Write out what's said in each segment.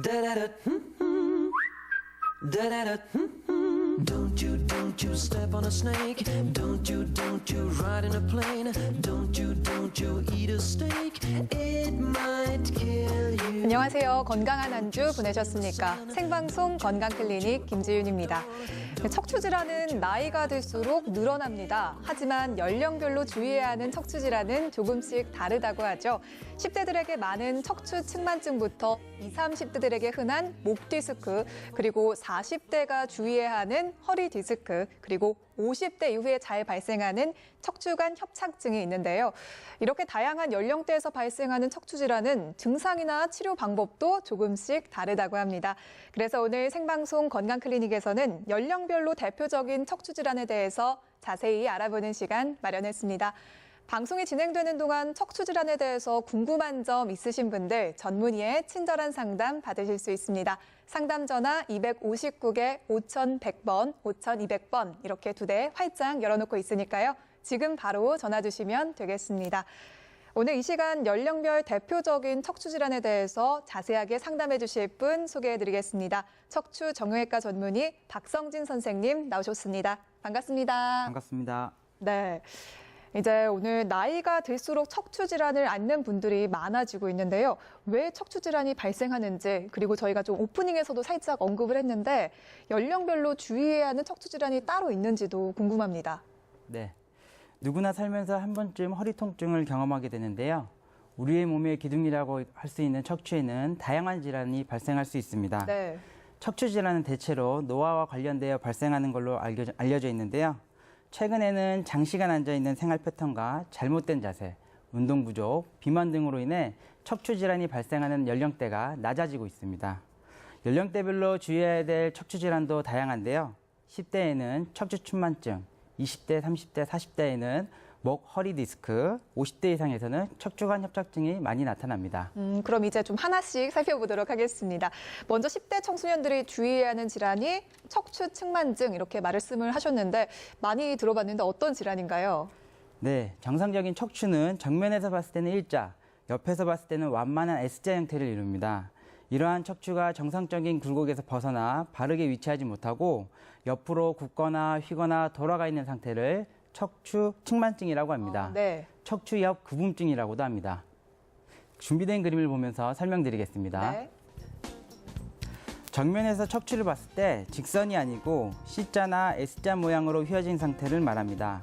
Da-da-da, da-da-da, don't you step on a snake. Don't you ride in a plane. Don't you eat a steak. It might kill you. 안녕하세요. 건강한 한 주 보내셨습니까? 생방송 건강클리닉 김지윤입니다. 척추질환은 나이가 들수록 늘어납니다. 하지만 연령별로 주의해야 하는 척추질환은 조금씩 다르다고 하죠. 10대들에게 많은 척추측만증부터 20, 30대들에게 흔한 목 디스크, 그리고 40대가 주의해야 하는 허리 디스크, 그리고 50대 이후에 잘 발생하는 척추관 협착증이 있는데요. 이렇게 다양한 연령대에서 발생하는 척추질환은 증상이나 치료 방법도 조금씩 다르다고 합니다. 그래서 오늘 생방송 건강클리닉에서는 연령별로 대표적인 척추질환에 대해서 자세히 알아보는 시간 마련했습니다. 방송이 진행되는 동안 척추질환에 대해서 궁금한 점 있으신 분들 전문의의 친절한 상담 받으실 수 있습니다. 상담 전화 259개 5100번, 5200번 이렇게 두 대 활짝 열어놓고 있으니까요. 지금 바로 전화 주시면 되겠습니다. 오늘 이 시간 연령별 대표적인 척추질환에 대해서 자세하게 상담해 주실 분 소개해드리겠습니다. 척추정형외과 전문의 박성진 선생님 나오셨습니다. 반갑습니다. 반갑습니다. 네. 이제 오늘 나이가 들수록 척추질환을 앓는 분들이 많아지고 있는데요. 왜 척추질환이 발생하는지, 그리고 저희가 좀 오프닝에서도 살짝 언급을 했는데 연령별로 주의해야 하는 척추질환이 따로 있는지도 궁금합니다. 네. 누구나 살면서 한 번쯤 허리 통증을 경험하게 되는데요. 우리의 몸의 기둥이라고 할 수 있는 척추에는 다양한 질환이 발생할 수 있습니다. 네. 척추 질환은 대체로 노화와 관련되어 발생하는 걸로 알려져 있는데요. 최근에는 장시간 앉아있는 생활 패턴과 잘못된 자세, 운동 부족, 비만 등으로 인해 척추 질환이 발생하는 연령대가 낮아지고 있습니다. 연령대별로 주의해야 될 척추 질환도 다양한데요. 10대에는 척추측만증, 20대, 30대, 40대에는 목, 허리 디스크, 50대 이상에서는 척추관 협착증이 많이 나타납니다. 그럼 이제 좀 하나씩 살펴보도록 하겠습니다. 먼저 10대 청소년들이 주의해야 하는 질환이 척추측만증 이렇게 말씀을 하셨는데 많이 들어봤는데 어떤 질환인가요? 네, 정상적인 척추는 정면에서 봤을 때는 일자, 옆에서 봤을 때는 완만한 S자 형태를 이룹니다. 이러한 척추가 정상적인 굴곡에서 벗어나 바르게 위치하지 못하고 옆으로 굽거나 휘거나 돌아가 있는 상태를 척추 측만증이라고 합니다. 네. 척추 옆 구분증이라고도 합니다. 준비된 그림을 보면서 설명드리겠습니다. 네. 정면에서 척추를 봤을 때 직선이 아니고 C자나 S자 모양으로 휘어진 상태를 말합니다.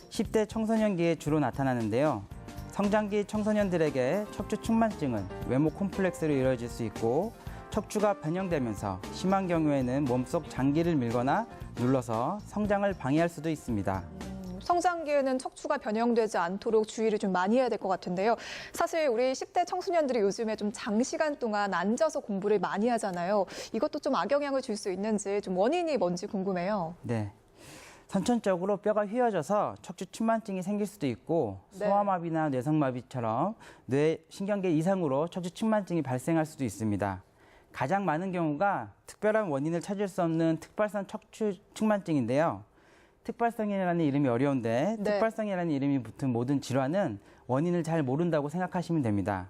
10대 청소년기에 주로 나타나는데요. 성장기 청소년들에게 척추 측만증은 외모 콤플렉스로 이루어질 수 있고 척추가 변형되면서 심한 경우에는 몸속 장기를 밀거나 눌러서 성장을 방해할 수도 있습니다. 성장기에는 척추가 변형되지 않도록 주의를 좀 많이 해야 될 것 같은데요. 사실 우리 10대 청소년들이 요즘에 좀 장시간 동안 앉아서 공부를 많이 하잖아요. 이것도 좀 악영향을 줄 수 있는지 좀 원인이 뭔지 궁금해요. 네. 선천적으로 뼈가 휘어져서 척추 측만증이 생길 수도 있고 네. 소아마비나 뇌성마비처럼 뇌 신경계 이상으로 척추 측만증이 발생할 수도 있습니다. 가장 많은 경우가 특별한 원인을 찾을 수 없는 특발성 척추 측만증인데요. 특발성이라는 이름이 어려운데 네. 특발성이라는 이름이 붙은 모든 질환은 원인을 잘 모른다고 생각하시면 됩니다.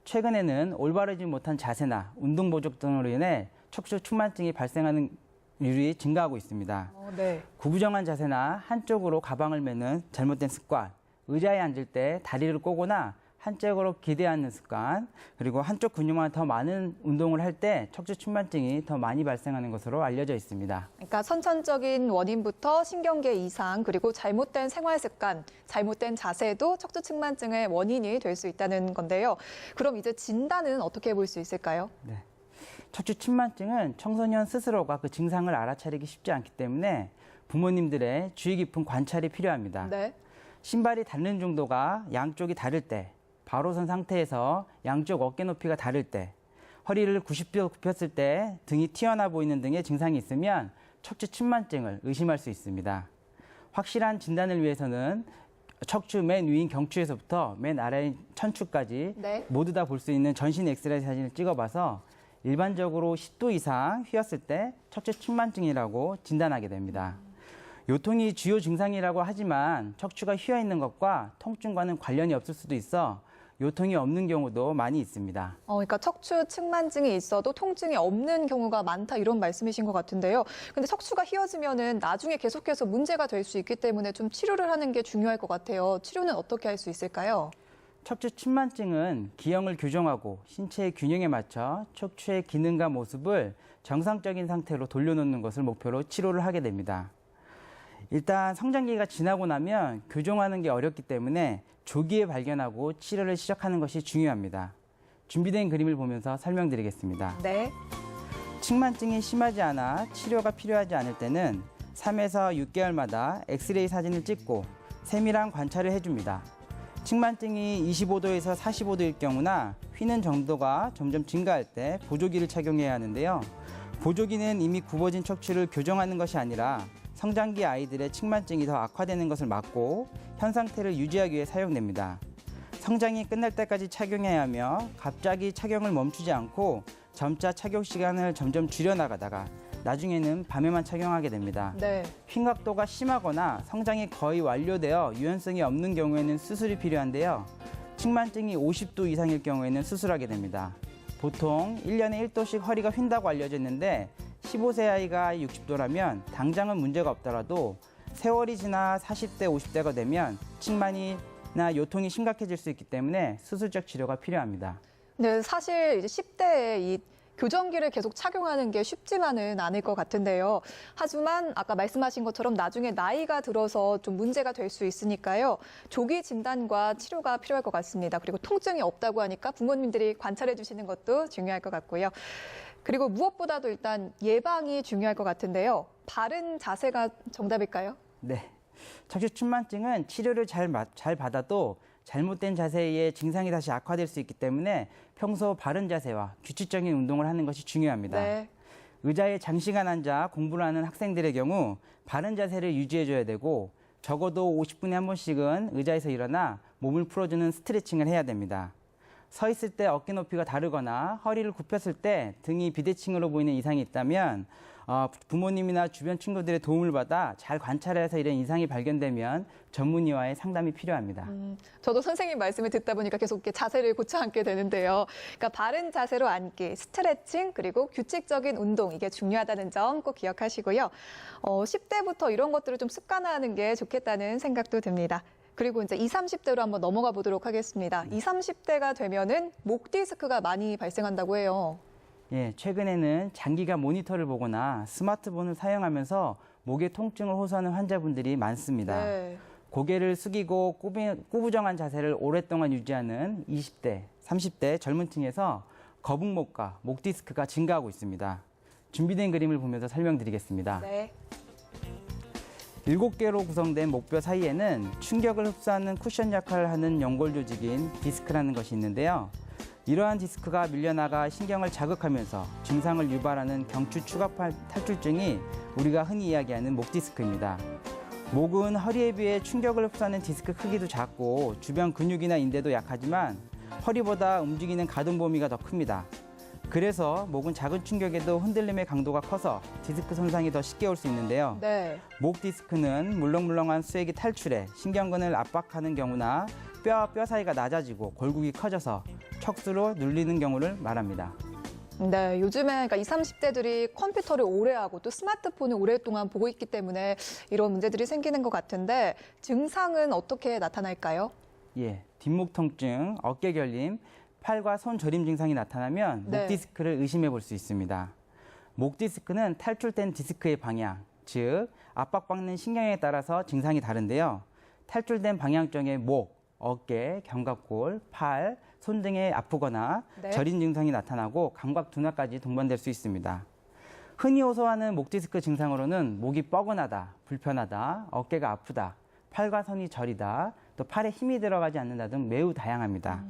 최근에는 올바르지 못한 자세나 운동 부족 등으로 인해 척추 측만증이 발생하는 율이 증가하고 있습니다. 네. 구부정한 자세나 한쪽으로 가방을 메는 잘못된 습관, 의자에 앉을 때 다리를 꼬거나 한쪽으로 기대 앉는 습관, 그리고 한쪽 근육만 더 많은 운동을 할 때 척추 측만증이 더 많이 발생하는 것으로 알려져 있습니다. 그러니까 선천적인 원인부터 신경계 이상, 그리고 잘못된 생활 습관, 잘못된 자세도 척추측만증의 원인이 될 수 있다는 건데요. 그럼 이제 진단은 어떻게 볼 수 있을까요? 네. 척추 측만증은 청소년 스스로가 그 증상을 알아차리기 쉽지 않기 때문에 부모님들의 주의 깊은 관찰이 필요합니다. 네. 신발이 닳는 정도가 양쪽이 다를 때, 바로 선 상태에서 양쪽 어깨 높이가 다를 때, 허리를 90도 굽혔을 때 등이 튀어나와 보이는 등의 증상이 있으면 척추 측만증을 의심할 수 있습니다. 확실한 진단을 위해서는 척추 맨 위인 경추에서부터 맨 아래인 천추까지 네. 모두 다 볼 수 있는 전신 엑스레이 사진을 찍어봐서 일반적으로 10도 이상 휘었을 때 척추 측만증이라고 진단하게 됩니다. 요통이 주요 증상이라고 하지만 척추가 휘어 있는 것과 통증과는 관련이 없을 수도 있어 요통이 없는 경우도 많이 있습니다. 그러니까 척추 측만증이 있어도 통증이 없는 경우가 많다 이런 말씀이신 것 같은데요. 근데 척추가 휘어지면은 나중에 계속해서 문제가 될 수 있기 때문에 좀 치료를 하는 게 중요할 것 같아요. 치료는 어떻게 할 수 있을까요? 척추 측만증은 기형을 교정하고 신체의 균형에 맞춰 척추의 기능과 모습을 정상적인 상태로 돌려놓는 것을 목표로 치료를 하게 됩니다. 일단 성장기가 지나고 나면 교정하는 게 어렵기 때문에 조기에 발견하고 치료를 시작하는 것이 중요합니다. 준비된 그림을 보면서 설명드리겠습니다. 네. 측만증이 심하지 않아 치료가 필요하지 않을 때는 3에서 6개월마다 엑스레이 사진을 찍고 세밀한 관찰을 해줍니다. 측만증이 25도에서 45도일 경우나 휘는 정도가 점점 증가할 때 보조기를 착용해야 하는데요. 보조기는 이미 굽어진 척추를 교정하는 것이 아니라 성장기 아이들의 측만증이 더 악화되는 것을 막고 현 상태를 유지하기 위해 사용됩니다. 성장이 끝날 때까지 착용해야 하며 갑자기 착용을 멈추지 않고 점차 착용 시간을 점점 줄여나가다가 나중에는 밤에만 착용하게 됩니다. 네. 휜각도가 심하거나 성장이 거의 완료되어 유연성이 없는 경우에는 수술이 필요한데요. 측만증이 50도 이상일 경우에는 수술하게 됩니다. 보통 1년에 1도씩 허리가 휜다고 알려져 있는데 15세 아이가 60도라면 당장은 문제가 없더라도 세월이 지나 40대, 50대가 되면 측만이나 요통이 심각해질 수 있기 때문에 수술적 치료가 필요합니다. 네, 사실 이제 10대에 이 교정기를 계속 착용하는 게 쉽지만은 않을 것 같은데요. 하지만 아까 말씀하신 것처럼 나중에 나이가 들어서 좀 문제가 될 수 있으니까요. 조기 진단과 치료가 필요할 것 같습니다. 그리고 통증이 없다고 하니까 부모님들이 관찰해 주시는 것도 중요할 것 같고요. 그리고 무엇보다도 일단 예방이 중요할 것 같은데요. 바른 자세가 정답일까요? 네. 척추 측만증은 치료를 잘 받아도 잘못된 자세에 의해 증상이 다시 악화될 수 있기 때문에 평소 바른 자세와 규칙적인 운동을 하는 것이 중요합니다. 네. 의자에 장시간 앉아 공부를 하는 학생들의 경우 바른 자세를 유지해줘야 되고 적어도 50분에 한 번씩은 의자에서 일어나 몸을 풀어주는 스트레칭을 해야 됩니다. 서 있을 때 어깨 높이가 다르거나 허리를 굽혔을 때 등이 비대칭으로 보이는 이상이 있다면 부모님이나 주변 친구들의 도움을 받아 잘 관찰해서 이런 이상이 발견되면 전문의와의 상담이 필요합니다. 저도 선생님 말씀을 듣다 보니까 계속 이렇게 자세를 고쳐 앉게 되는데요. 그러니까 바른 자세로 앉기, 스트레칭, 그리고 규칙적인 운동, 이게 중요하다는 점 꼭 기억하시고요. 10대부터 이런 것들을 좀 습관화하는 게 좋겠다는 생각도 듭니다. 그리고 이제 20, 30대로 한번 넘어가 보도록 하겠습니다. 20, 30대가 되면은 목 디스크가 많이 발생한다고 해요. 예, 최근에는 장기간 모니터를 보거나 스마트폰을 사용하면서 목의 통증을 호소하는 환자분들이 많습니다. 네. 고개를 숙이고 꾸부정한 자세를 오랫동안 유지하는 20대, 30대 젊은 층에서 거북목과 목 디스크가 증가하고 있습니다. 준비된 그림을 보면서 설명드리겠습니다. 네. 7개로 구성된 목뼈 사이에는 충격을 흡수하는 쿠션 역할을 하는 연골 조직인 디스크라는 것이 있는데요. 이러한 디스크가 밀려나가 신경을 자극하면서 증상을 유발하는 경추 추각 탈출증이 우리가 흔히 이야기하는 목 디스크입니다. 목은 허리에 비해 충격을 흡수하는 디스크 크기도 작고 주변 근육이나 인대도 약하지만 허리보다 움직이는 가동 범위가 더 큽니다. 그래서 목은 작은 충격에도 흔들림의 강도가 커서 디스크 손상이 더 쉽게 올 수 있는데요. 네. 목 디스크는 물렁물렁한 수액이 탈출해 신경근을 압박하는 경우나 뼈와 뼈 사이가 낮아지고 골국이 커져서 척수로 눌리는 경우를 말합니다. 네, 요즘에 그러니까 20, 30대들이 컴퓨터를 오래 하고 또 스마트폰을 오랫동안 보고 있기 때문에 이런 문제들이 생기는 것 같은데 증상은 어떻게 나타날까요? 예, 뒷목 통증, 어깨 결림, 팔과 손 저림 증상이 나타나면 목 네. 디스크를 의심해 볼 수 있습니다. 목 디스크는 탈출된 디스크의 방향, 즉 압박받는 신경에 따라서 증상이 다른데요. 탈출된 방향성의 목, 어깨, 견갑골, 팔, 손 등에 아프거나 네. 저린 증상이 나타나고 감각 둔화까지 동반될 수 있습니다. 흔히 호소하는 목 디스크 증상으로는 목이 뻐근하다, 불편하다, 어깨가 아프다, 팔과 손이 저리다, 또 팔에 힘이 들어가지 않는다 등 매우 다양합니다.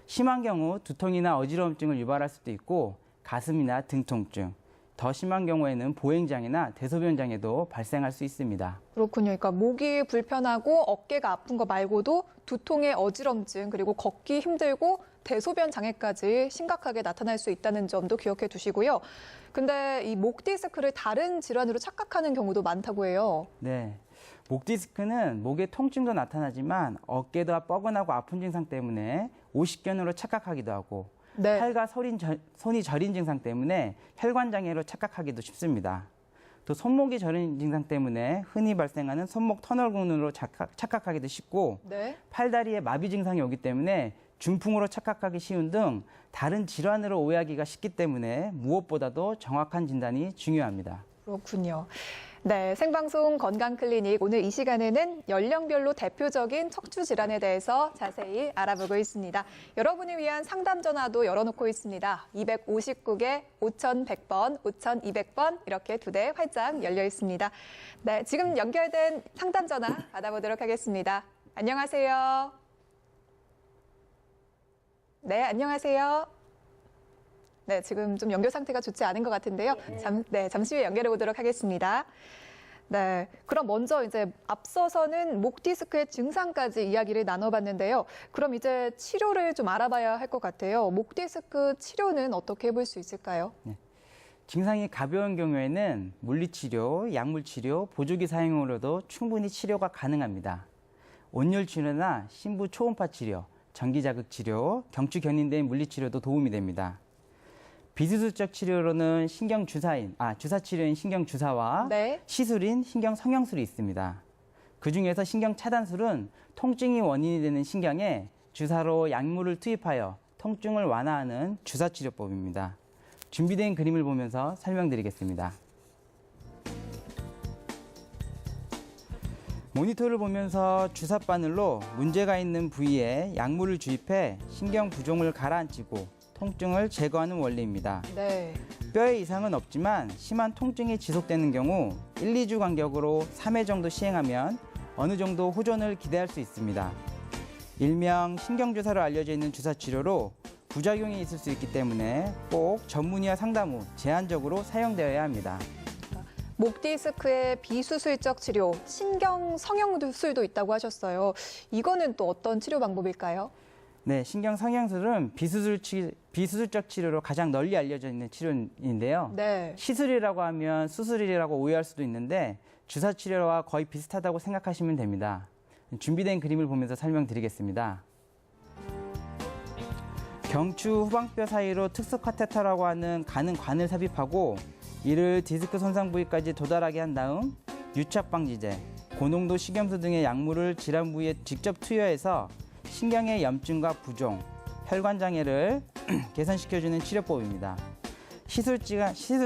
심한 경우 두통이나 어지러움증을 유발할 수도 있고 가슴이나 등 통증, 더 심한 경우에는 보행장애나 대소변장애도 발생할 수 있습니다. 그렇군요. 그러니까 목이 불편하고 어깨가 아픈 거 말고도 두통의 어지럼증 그리고 걷기 힘들고 대소변 장애까지 심각하게 나타날 수 있다는 점도 기억해 두시고요. 근데 이 목 디스크를 다른 질환으로 착각하는 경우도 많다고 해요. 네, 목 디스크는 목의 통증도 나타나지만 어깨가 뻐근하고 아픈 증상 때문에 오십견으로 착각하기도 하고 네. 팔과 손이 저린 증상 때문에 혈관장애로 착각하기도 쉽습니다. 또 손목이 저린 증상 때문에 흔히 발생하는 손목 터널근으로 착각하기도 쉽고 네. 팔다리에 마비 증상이 오기 때문에 중풍으로 착각하기 쉬운 등 다른 질환으로 오해하기가 쉽기 때문에 무엇보다도 정확한 진단이 중요합니다. 그렇군요. 네, 생방송 건강클리닉 오늘 이 시간에는 연령별로 대표적인 척추 질환에 대해서 자세히 알아보고 있습니다. 여러분을 위한 상담 전화도 열어놓고 있습니다. 259개 5100번, 5200번 이렇게 2대 활짝 열려 있습니다. 네, 지금 연결된 상담 전화 받아보도록 하겠습니다. 안녕하세요. 네, 안녕하세요. 네, 지금 좀 연결 상태가 좋지 않은 것 같은데요. 잠시 후에 연결해 보도록 하겠습니다. 네, 그럼 먼저 이제 앞서서는 목 디스크의 증상까지 이야기를 나눠봤는데요. 그럼 이제 치료를 좀 알아봐야 할 것 같아요. 목 디스크 치료는 어떻게 해볼 수 있을까요? 네. 증상이 가벼운 경우에는 물리치료, 약물치료, 보조기 사용으로도 충분히 치료가 가능합니다. 온열 치료나 심부 초음파 치료, 전기자극 치료, 경추 견인된 물리치료도 도움이 됩니다. 비수술적 치료로는 주사 치료인 신경주사와 네. 시술인 신경성형술이 있습니다. 그중에서 신경차단술은 통증이 원인이 되는 신경에 주사로 약물을 투입하여 통증을 완화하는 주사치료법입니다. 준비된 그림을 보면서 설명드리겠습니다. 모니터를 보면서 주사바늘로 문제가 있는 부위에 약물을 주입해 신경 부종을 가라앉히고 통증을 제거하는 원리입니다. 네. 뼈에 이상은 없지만 심한 통증이 지속되는 경우 1, 2주 간격으로 3회 정도 시행하면 어느 정도 호전을 기대할 수 있습니다. 일명 신경주사로 알려져 있는 주사치료로 부작용이 있을 수 있기 때문에 꼭 전문의와 상담 후 제한적으로 사용되어야 합니다. 목 디스크의 비수술적 치료, 신경 성형술도 있다고 하셨어요. 이거는 또 어떤 치료 방법일까요? 네, 신경성형술은 비수술적 치료로 가장 널리 알려져 있는 치료인데요. 네. 시술이라고 하면 수술이라고 오해할 수도 있는데 주사치료와 거의 비슷하다고 생각하시면 됩니다. 준비된 그림을 보면서 설명드리겠습니다. 경추 후방뼈 사이로 특수 카테터라고 하는 가는 관을 삽입하고 이를 디스크 손상 부위까지 도달하게 한 다음 유착 방지제, 고농도 식염수 등의 약물을 질환 부위에 직접 투여해서 신경의 염증과 부종, 혈관 장애를 개선시켜주는 치료법입니다. 시술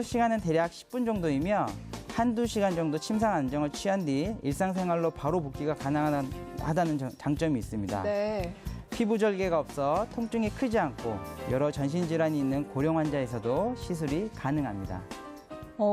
시간은 대략 10분 정도이며 한두 시간 정도 침상 안정을 취한 뒤 일상생활로 바로 복귀가 가능하다는 장점이 있습니다. 네. 피부 절개가 없어 통증이 크지 않고 여러 전신질환이 있는 고령 환자에서도 시술이 가능합니다.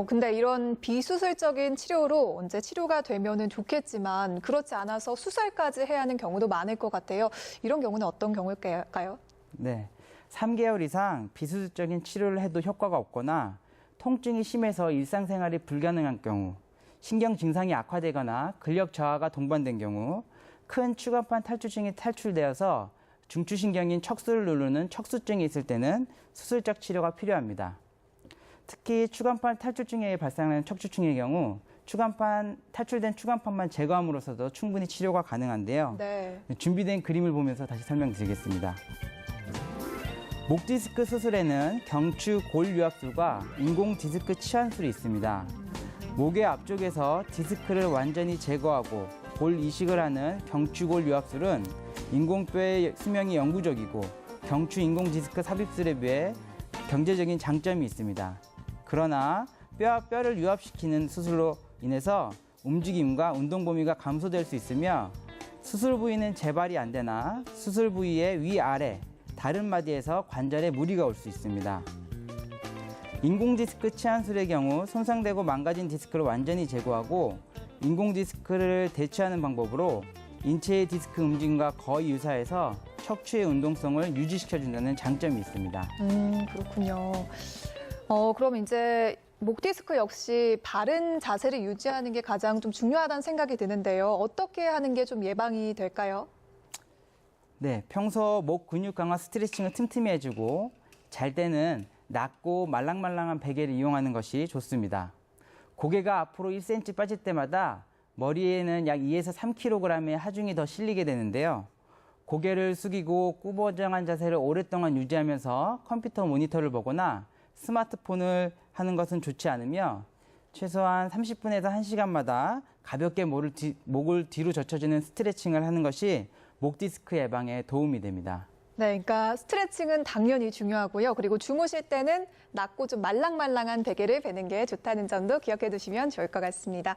근데 이런 비수술적인 치료로 언제 치료가 되면은 좋겠지만 그렇지 않아서 수술까지 해야 하는 경우도 많을 것 같아요. 이런 경우는 어떤 경우일까요? 네, 3개월 이상 비수술적인 치료를 해도 효과가 없거나 통증이 심해서 일상생활이 불가능한 경우, 신경 증상이 악화되거나 근력 저하가 동반된 경우, 큰 추간판 탈출증이 탈출되어서 중추신경인 척수를 누르는 척수증이 있을 때는 수술적 치료가 필요합니다. 특히 추간판 탈출증에 발생하는 척추증의 경우 탈출된 추간판만 제거함으로써도 충분히 치료가 가능한데요. 네. 준비된 그림을 보면서 다시 설명드리겠습니다. 목 디스크 수술에는 경추 골 유압술과 인공 디스크 치환술이 있습니다. 목의 앞쪽에서 디스크를 완전히 제거하고 골 이식을 하는 경추골 유압술은 인공뼈의 수명이 영구적이고 경추 인공 디스크 삽입술에 비해 경제적인 장점이 있습니다. 그러나 뼈와 뼈를 유압시키는 수술로 인해서 움직임과 운동 범위가 감소될 수 있으며 수술 부위는 재발이 안 되나 수술 부위의 위아래 다른 마디에서 관절에 무리가 올 수 있습니다. 인공 디스크 치환술의 경우 손상되고 망가진 디스크를 완전히 제거하고 인공 디스크를 대체하는 방법으로 인체의 디스크 움직임과 거의 유사해서 척추의 운동성을 유지시켜준다는 장점이 있습니다. 그렇군요. 그럼 이제 목 디스크 역시 바른 자세를 유지하는 게 가장 좀 중요하다는 생각이 드는데요. 어떻게 하는 게 좀 예방이 될까요? 네, 평소 목 근육 강화 스트레칭을 틈틈이 해주고 잘 때는 낮고 말랑말랑한 베개를 이용하는 것이 좋습니다. 고개가 앞으로 1cm 빠질 때마다 머리에는 약 2에서 3kg의 하중이 더 실리게 되는데요. 고개를 숙이고 꾸부정한 자세를 오랫동안 유지하면서 컴퓨터 모니터를 보거나 스마트폰을 하는 것은 좋지 않으며 최소한 30분에서 1시간마다 가볍게 목을 뒤로 젖혀주는 스트레칭을 하는 것이 목 디스크 예방에 도움이 됩니다. 네, 그러니까 스트레칭은 당연히 중요하고요. 그리고 주무실 때는 낮고 좀 말랑말랑한 베개를 베는 게 좋다는 점도 기억해 두시면 좋을 것 같습니다.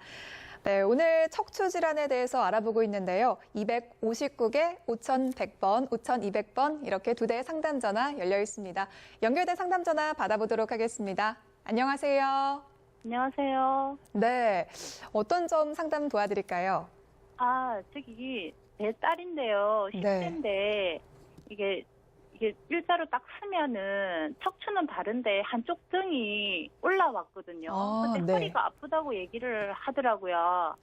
네, 오늘 척추 질환에 대해서 알아보고 있는데요. 259개 5100번, 5200번 이렇게 2대의 상담 전화 열려 있습니다. 연결된 상담 전화 받아보도록 하겠습니다. 안녕하세요. 안녕하세요. 네, 어떤 점 상담 도와드릴까요? 저기 제 딸인데요. 네. 10대인데 이게 일자로 딱 쓰면은 척추는 다른데 한쪽 등이 올라왔거든요. 근데 네. 허리가 아프다고 얘기를 하더라고요.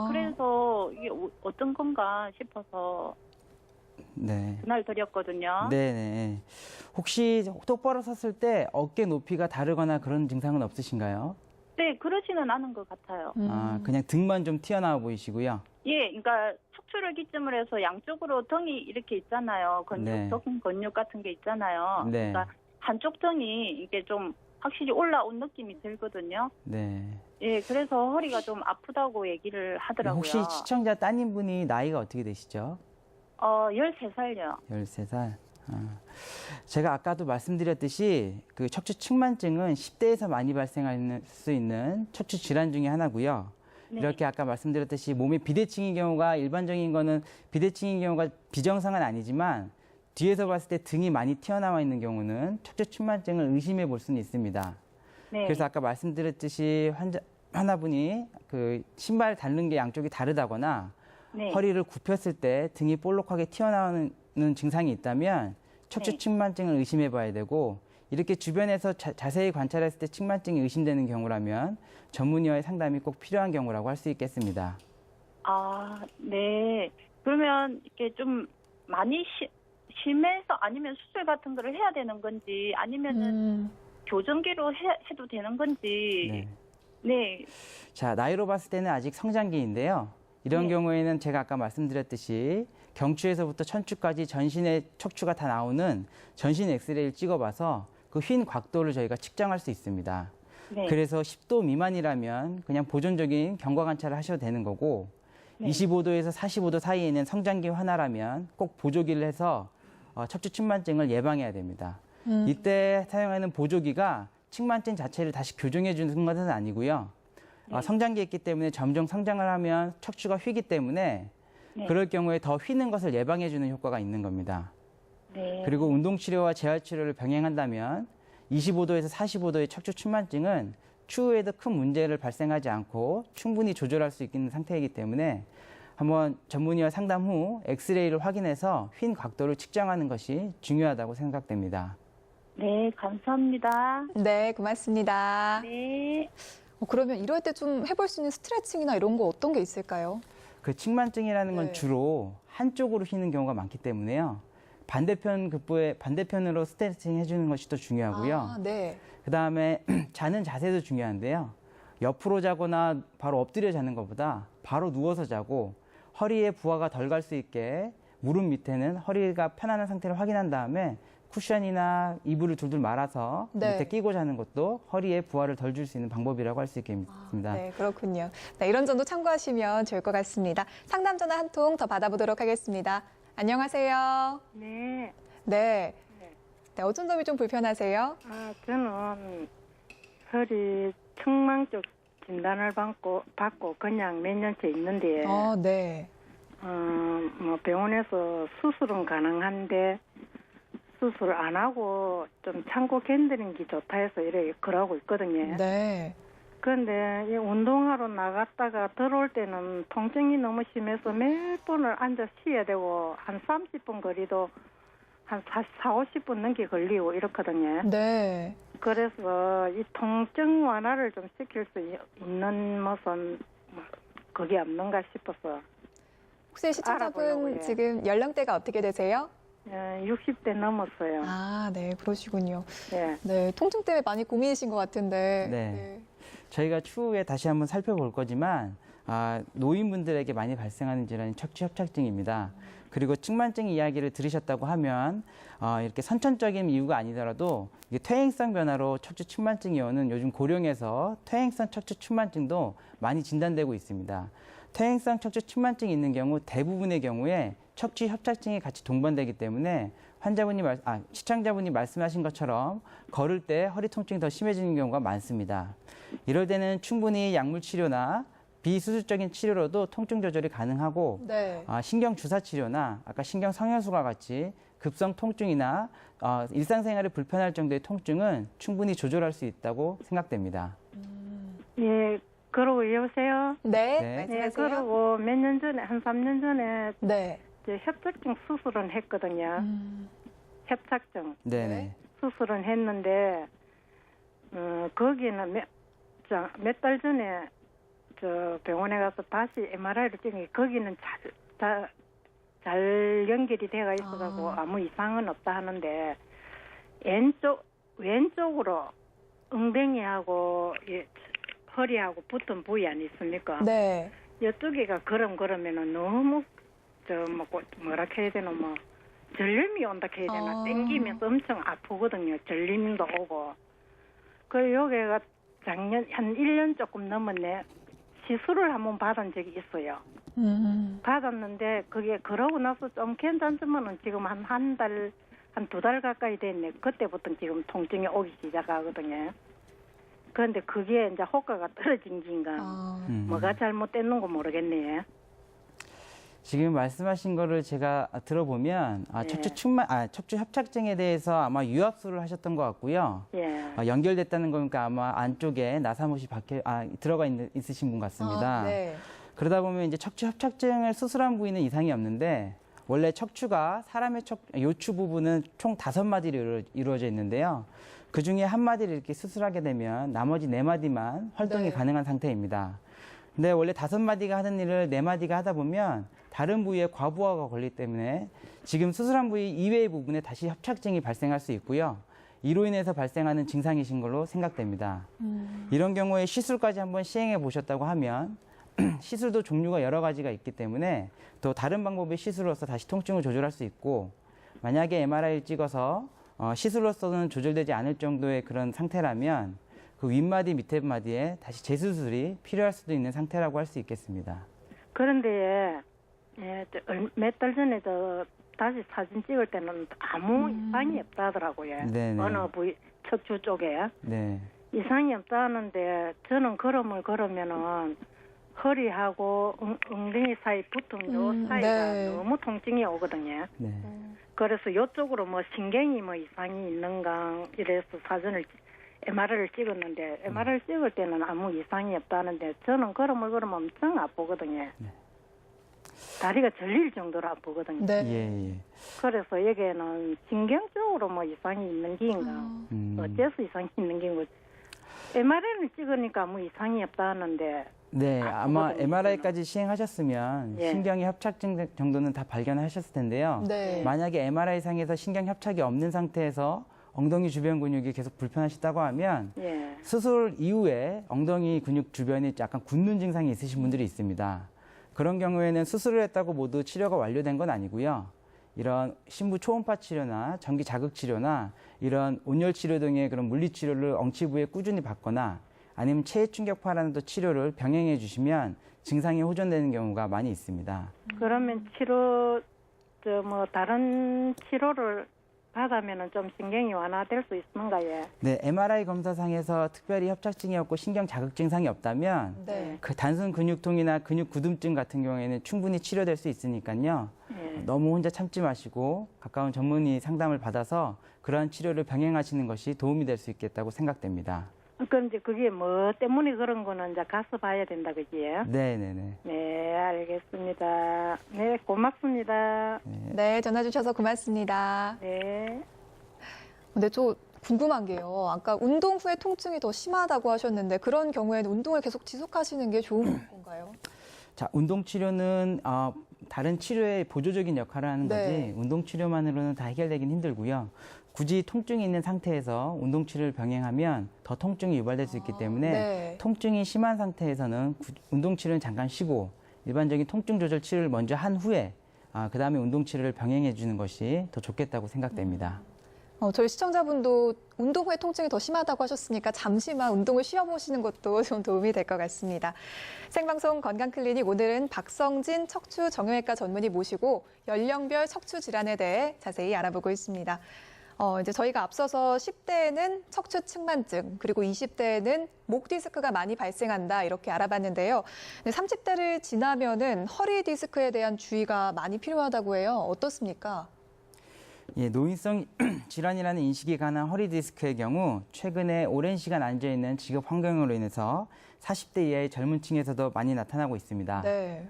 그래서 이게 어떤 건가 싶어서 네. 전화를 드렸거든요. 네네. 혹시 똑바로 섰을 때 어깨 높이가 다르거나 그런 증상은 없으신가요? 네, 그러지는 않은 것 같아요. 그냥 등만 좀 튀어나와 보이시고요. 예, 그러니까 척추를 기점으로 해서 양쪽으로 등이 이렇게 있잖아요. 네. 근육 같은 게 있잖아요. 네. 그러니까 한쪽 등이 이게 좀 확실히 올라온 느낌이 들거든요. 네. 예, 그래서 허리가 좀 아프다고 얘기를 하더라고요. 혹시 시청자 따님분이 나이가 어떻게 되시죠? 13살요. 13살. 제가 아까도 말씀드렸듯이 그 척추 측만증은 10대에서 많이 발생할 수 있는 척추 질환 중에 하나고요. 네. 이렇게 아까 말씀드렸듯이 몸에 비대칭인 경우가 일반적인 거는 비대칭인 경우가 비정상은 아니지만 뒤에서 봤을 때 등이 많이 튀어나와 있는 경우는 척추 측만증을 의심해 볼 수는 있습니다. 네. 그래서 아까 말씀드렸듯이 하나분이 그 신발 닳는 게 양쪽이 다르다거나 네. 허리를 굽혔을 때 등이 볼록하게 튀어나오는 증상이 있다면 척추 네. 측만증을 의심해 봐야 되고 이렇게 주변에서 자세히 관찰했을 때 측만증이 의심되는 경우라면 전문의와의 상담이 꼭 필요한 경우라고 할 수 있겠습니다. 네. 그러면 이렇게 좀 많이 심해서 아니면 수술 같은 거를 해야 되는 건지 아니면은 교정기로 해도 되는 건지. 네. 자, 나이로 봤을 때는 아직 성장기인데요. 이런 네. 경우에는 제가 아까 말씀드렸듯이 경추에서부터 천추까지 전신의 척추가 다 나오는 전신 엑스레이를 찍어봐서 그 휜 각도를 저희가 측정할 수 있습니다. 네. 그래서 10도 미만이라면 그냥 보존적인 경과 관찰을 하셔도 되는 거고 네. 25도에서 45도 사이에는 성장기 환아라면 꼭 보조기를 해서 척추 측만증을 예방해야 됩니다. 이때 사용하는 보조기가 측만증 자체를 다시 교정해 주는 것은 아니고요. 네. 성장기에 있기 때문에 점점 성장을 하면 척추가 휘기 때문에 네. 그럴 경우에 더 휘는 것을 예방해 주는 효과가 있는 겁니다. 네. 그리고 운동치료와 재활치료를 병행한다면 25도에서 45도의 척추 측만증은 추후에도 큰 문제를 발생하지 않고 충분히 조절할 수 있는 상태이기 때문에 한번 전문의와 상담 후 엑스레이를 확인해서 휜 각도를 측정하는 것이 중요하다고 생각됩니다. 네, 감사합니다. 네, 고맙습니다. 네. 그러면 이럴 때 좀 해볼 수 있는 스트레칭이나 이런 거 어떤 게 있을까요? 그 측만증이라는 건 네. 주로 한쪽으로 휘는 경우가 많기 때문에요. 반대편으로 스트레칭 해주는 것이 더 중요하고요. 네. 그 다음에 자는 자세도 중요한데요. 옆으로 자거나 바로 엎드려 자는 것보다 바로 누워서 자고 허리에 부하가 덜 갈 수 있게 무릎 밑에는 허리가 편안한 상태를 확인한 다음에 쿠션이나 이불을 둘둘 말아서 네. 밑에 끼고 자는 것도 허리에 부하를 덜 줄 수 있는 방법이라고 할 수 있겠습니다. 네, 그렇군요. 네, 이런 점도 참고하시면 좋을 것 같습니다. 상담 전화 한 통 더 받아보도록 하겠습니다. 안녕하세요. 네. 네. 네, 어떤 점이 좀 불편하세요? 저는 허리 측망 쪽 진단을 받고 그냥 몇 년째 있는데, 네. 병원에서 수술은 가능한데, 수술 안 하고 좀 참고 견디는 게 좋다 해서 이래 그러고 있거든요. 네. 그런데 이 운동하러 나갔다가 들어올 때는 통증이 너무 심해서 몇 번을 앉아 쉬어야 되고, 한 30분 거리도 한 50분 넘게 걸리고 이렇거든요. 네. 그래서 이 통증 완화를 좀 시킬 수 있는 것은 그게 없는가 싶어서. 혹시 시청자분 알아보려고요. 지금 연령대가 어떻게 되세요? 60대 넘었어요. 네, 그러시군요. 네. 네, 통증 때문에 많이 고민이신 것 같은데. 네. 저희가 추후에 다시 한번 살펴볼 거지만 노인분들에게 많이 발생하는 질환이 척추협착증입니다. 그리고 측만증 이야기를 들으셨다고 하면 이렇게 선천적인 이유가 아니더라도 이게 퇴행성 변화로 척추 측만증이 오는 요즘 고령에서 퇴행성 척추 측만증도 많이 진단되고 있습니다. 퇴행성 척추 측만증이 있는 경우 대부분의 경우에 척추 협착증이 같이 동반되기 때문에 시청자분이 말씀하신 것처럼 걸을 때 허리 통증이 더 심해지는 경우가 많습니다. 이럴 때는 충분히 약물 치료나 비수술적인 치료로도 통증 조절이 가능하고 네. 신경 주사 치료나 아까 신경 성형수가 같이 급성 통증이나 일상생활에 불편할 정도의 통증은 충분히 조절할 수 있다고 생각됩니다. 예, 그러고 여보세요? 네. 네. 예, 말씀하세요. 그러고 몇 년 전에, 한 3년 전에 네. 이제 협착증 수술은 했거든요. 협착증 네네. 수술은 했는데, 거기는 몇 달 전에 저 병원에 가서 다시 MRI를 찍으니 거기는 잘 연결이 되어 있어가지고 아무 이상은 없다 하는데 왼쪽으로 엉덩이하고 허리하고 붙은 부위 아니 있습니까? 네. 이쪽에가 그러면은 너무 뭐라 해야 되나 전림이 온다 해야 되나 땡기면서 엄청 아프거든요. 전림도 오고. 그 여기가 작년 한 1년 조금 넘었네. 시술을 한번 받은 적이 있어요. 받았는데 그게 그러고 나서 좀 괜찮지만은 지금 한 달, 한 2달 가까이 됐네. 그때부터 지금 통증이 오기 시작하거든요. 그런데 그게 이제 효과가 떨어진 긴가 뭐가 잘못됐는가 모르겠네. 지금 말씀하신 거를 제가 들어보면 척추 협착증에 대해서 아마 유압수를 하셨던 것 같고요. 예. 연결됐다는 거니까 아마 안쪽에 나사못이 들어가 있으신 분 같습니다. 네. 그러다 보면 이제 척추 협착증을 수술한 부위는 이상이 없는데 원래 척추가 사람의 요추 부분은 총 5마디로 이루어져 있는데요. 그 중에 한 마디를 이렇게 수술하게 되면 나머지 4마디만 활동이 네. 가능한 상태입니다. 근데 원래 5마디가 하는 일을 4마디가 하다 보면 다른 부위에 과부하가 걸리기 때문에 지금 수술한 부위 이외의 부분에 다시 협착증이 발생할 수 있고요. 이로 인해서 발생하는 증상이신 걸로 생각됩니다. 이런 경우에 시술까지 한번 시행해 보셨다고 하면 시술도 종류가 여러 가지가 있기 때문에 또 다른 방법의 시술로서 다시 통증을 조절할 수 있고 만약에 MRI를 찍어서 시술로서는 조절되지 않을 정도의 그런 상태라면 그 윗마디 밑에 마디에 다시 재수술이 필요할 수도 있는 상태라고 할 수 있겠습니다. 그런데 몇 달 전에 다시 사진 찍을 때는 아무 이상이 없다더라고요. 네네. 어느 부위 척추 쪽에 네. 이상이 없다는데 저는 걸으면은 허리하고 엉덩이 사이 붙은 요 사이가 네. 너무 통증이 오거든요. 네. 그래서 요쪽으로 신경이 이상이 있는가 이래서 MRI를 찍었는데 MRI를 찍을 때는 아무 이상이 없다는데 저는 걸으면 엄청 아프거든요. 네. 다리가 절릴 정도로 아프거든요. 네. 예. 그래서 여기에는 신경 쪽으로 이상이 있는 게인가 어째서 이상이 있는 게인가 MRI를 찍으니까 아무 이상이 없다는데 네, 아마 아프거든요, MRI까지 시행하셨으면 예. 신경의 협착증 정도는 다 발견하셨을 텐데요. 네. 만약에 MRI상에서 신경 협착이 없는 상태에서 엉덩이 주변 근육이 계속 불편하시다고 하면 예. 수술 이후에 엉덩이 근육 주변이 약간 굳는 증상이 있으신 분들이 있습니다. 그런 경우에는 수술을 했다고 모두 치료가 완료된 건 아니고요. 이런 신부 초음파 치료나 전기 자극 치료나 이런 온열 치료 등의 그런 물리 치료를 엉치 부위에 꾸준히 받거나 아니면 체해 충격파라는 또 치료를 병행해 주시면 증상이 호전되는 경우가 많이 있습니다. 그러면 다른 치료를 받으면은 좀 신경이 완화될 수 있는가요? 네, MRI 검사상에서 특별히 협착증이 없고 신경 자극 증상이 없다면 네. 그 단순 근육통이나 근육 굳음증 같은 경우에는 충분히 치료될 수 있으니까요. 예. 너무 혼자 참지 마시고 가까운 전문의 상담을 받아서 그러한 치료를 병행하시는 것이 도움이 될 수 있겠다고 생각됩니다. 그럼 이제 그게 뭐 때문에 그런 거는 이제 가서 봐야 된다 그지요? 네네네. 네, 알겠습니다. 네, 고맙습니다. 네, 전화 주셔서 고맙습니다. 네. 근데 저 궁금한 게요. 아까 운동 후에 통증이 더 심하다고 하셨는데 그런 경우에는 운동을 계속 지속하시는 게 좋은 건가요? 자, 운동 치료는 다른 치료의 보조적인 역할을 하는 네. 거지 운동 치료만으로는 다 해결되긴 힘들고요. 굳이 통증이 있는 상태에서 운동 치료를 병행하면 더 통증이 유발될 수 있기 때문에 네. 통증이 심한 상태에서는 운동 치료는 잠깐 쉬고 일반적인 통증 조절 치료를 먼저 한 후에 그 다음에 운동 치료를 병행해 주는 것이 더 좋겠다고 생각됩니다. 저희 시청자분도 운동 후에 통증이 더 심하다고 하셨으니까 잠시만 운동을 쉬어보시는 것도 좀 도움이 될 것 같습니다. 생방송 건강클리닉 오늘은 박성진 척추 정형외과 전문의 모시고 연령별 척추 질환에 대해 자세히 알아보고 있습니다. 이제 저희가 앞서서 10대에는 척추 측만증, 그리고 20대에는 목 디스크가 많이 발생한다 이렇게 알아봤는데요. 30대를 지나면은 허리 디스크에 대한 주의가 많이 필요하다고 해요. 어떻습니까? 예, 노인성 질환이라는 인식이 가난 허리 디스크의 경우 최근에 오랜 시간 앉아있는 직업 환경으로 인해서 40대 이하의 젊은 층에서도 많이 나타나고 있습니다. 네.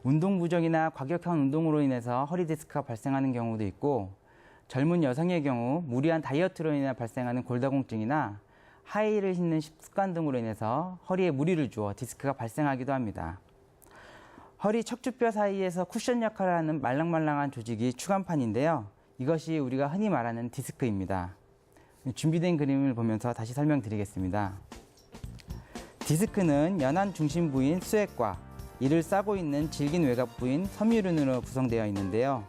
운동 부족이나 과격한 운동으로 인해서 허리 디스크가 발생하는 경우도 있고 젊은 여성의 경우 무리한 다이어트로 인해 발생하는 골다공증이나 하이힐을 신는 습관 등으로 인해서 허리에 무리를 주어 디스크가 발생하기도 합니다. 허리 척추뼈 사이에서 쿠션 역할을 하는 말랑말랑한 조직이 추간판인데요. 이것이 우리가 흔히 말하는 디스크입니다. 준비된 그림을 보면서 다시 설명드리겠습니다. 디스크는 연한 중심 부인 수액과 이를 싸고 있는 질긴 외곽 부인 섬유륜으로 구성되어 있는데요.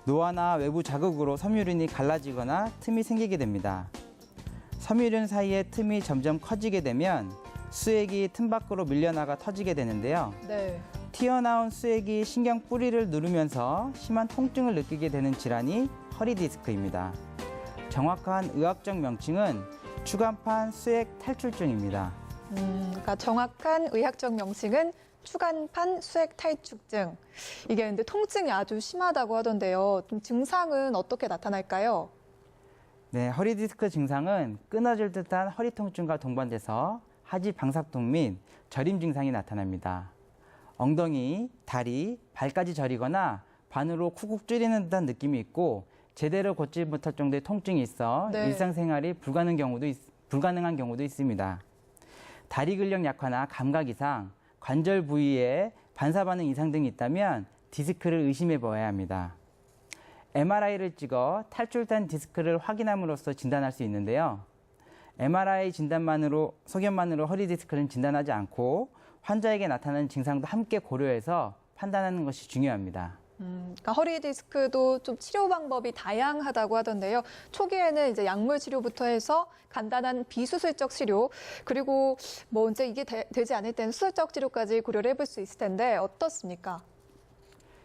노화나 외부 자극으로 섬유륜이 갈라지거나 틈이 생기게 됩니다. 섬유륜 사이의 틈이 점점 커지게 되면 수액이 틈 밖으로 밀려나가 터지게 되는데요. 네. 튀어나온 수액이 신경 뿌리를 누르면서 심한 통증을 느끼게 되는 질환이 허리 디스크입니다. 정확한 의학적 명칭은 추간판 수액 탈출증입니다. 그러니까 정확한 의학적 명칭은 추간판 수액 탈출증. 이게 근데 통증이 아주 심하다고 하던데요. 좀 증상은 어떻게 나타날까요? 네, 허리 디스크 증상은 끊어질 듯한 허리 통증과 동반돼서 하지 방사통 및 저림 증상이 나타납니다. 엉덩이, 다리, 발까지 저리거나 반으로 쿡쿡 찌르는 듯한 느낌이 있고 제대로 걷지 못할 정도의 통증이 있어 네. 일상생활이 불가능한 경우도 있습니다. 다리 근력 약화나 감각 이상, 관절 부위에 반사 반응 이상 등이 있다면 디스크를 의심해 보아야 합니다. MRI를 찍어 탈출된 디스크를 확인함으로써 진단할 수 있는데요. MRI 소견만으로 허리 디스크는 진단하지 않고 환자에게 나타나는 증상도 함께 고려해서 판단하는 것이 중요합니다. 그러니까 허리 디스크도 좀 치료 방법이 다양하다고 하던데요. 초기에는 이제 약물 치료부터 해서 간단한 비수술적 치료, 그리고 뭐 이제 이게 되지 않을 때는 수술적 치료까지 고려를 해볼 수 있을 텐데 어떻습니까?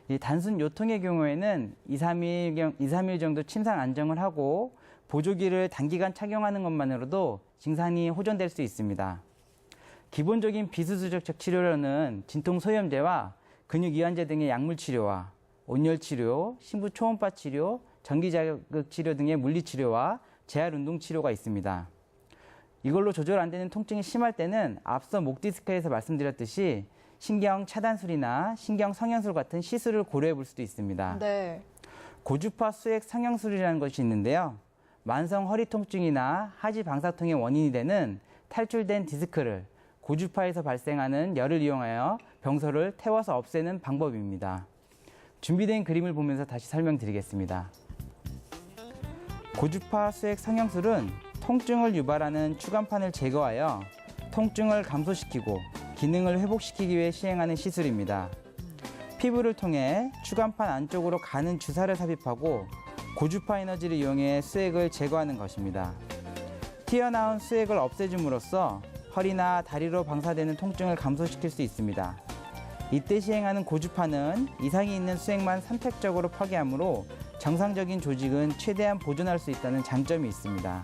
이 단순 요통의 경우에는 2, 3일 정도 침상 안정을 하고 보조기를 단기간 착용하는 것만으로도 증상이 호전될 수 있습니다. 기본적인 비수술적 치료로는 진통소염제와 근육이완제 등의 약물 치료와 온열 치료, 심부 초음파 치료, 전기자극 치료 등의 물리 치료와 재활 운동 치료가 있습니다. 이걸로 조절 안 되는 통증이 심할 때는 앞서 목 디스크에서 말씀드렸듯이 신경 차단술이나 신경 성형술 같은 시술을 고려해 볼 수도 있습니다. 네. 고주파 수액 성형술이라는 것이 있는데요. 만성 허리 통증이나 하지 방사통의 원인이 되는 탈출된 디스크를 고주파에서 발생하는 열을 이용하여 병소를 태워서 없애는 방법입니다. 준비된 그림을 보면서 다시 설명드리겠습니다. 고주파 수액 성형술은 통증을 유발하는 추간판을 제거하여 통증을 감소시키고 기능을 회복시키기 위해 시행하는 시술입니다. 피부를 통해 추간판 안쪽으로 가는 주사를 삽입하고 고주파 에너지를 이용해 수액을 제거하는 것입니다. 튀어나온 수액을 없애줌으로써 허리나 다리로 방사되는 통증을 감소시킬 수 있습니다. 이때 시행하는 고주파는 이상이 있는 수액만 선택적으로 파괴하므로 정상적인 조직은 최대한 보존할 수 있다는 장점이 있습니다.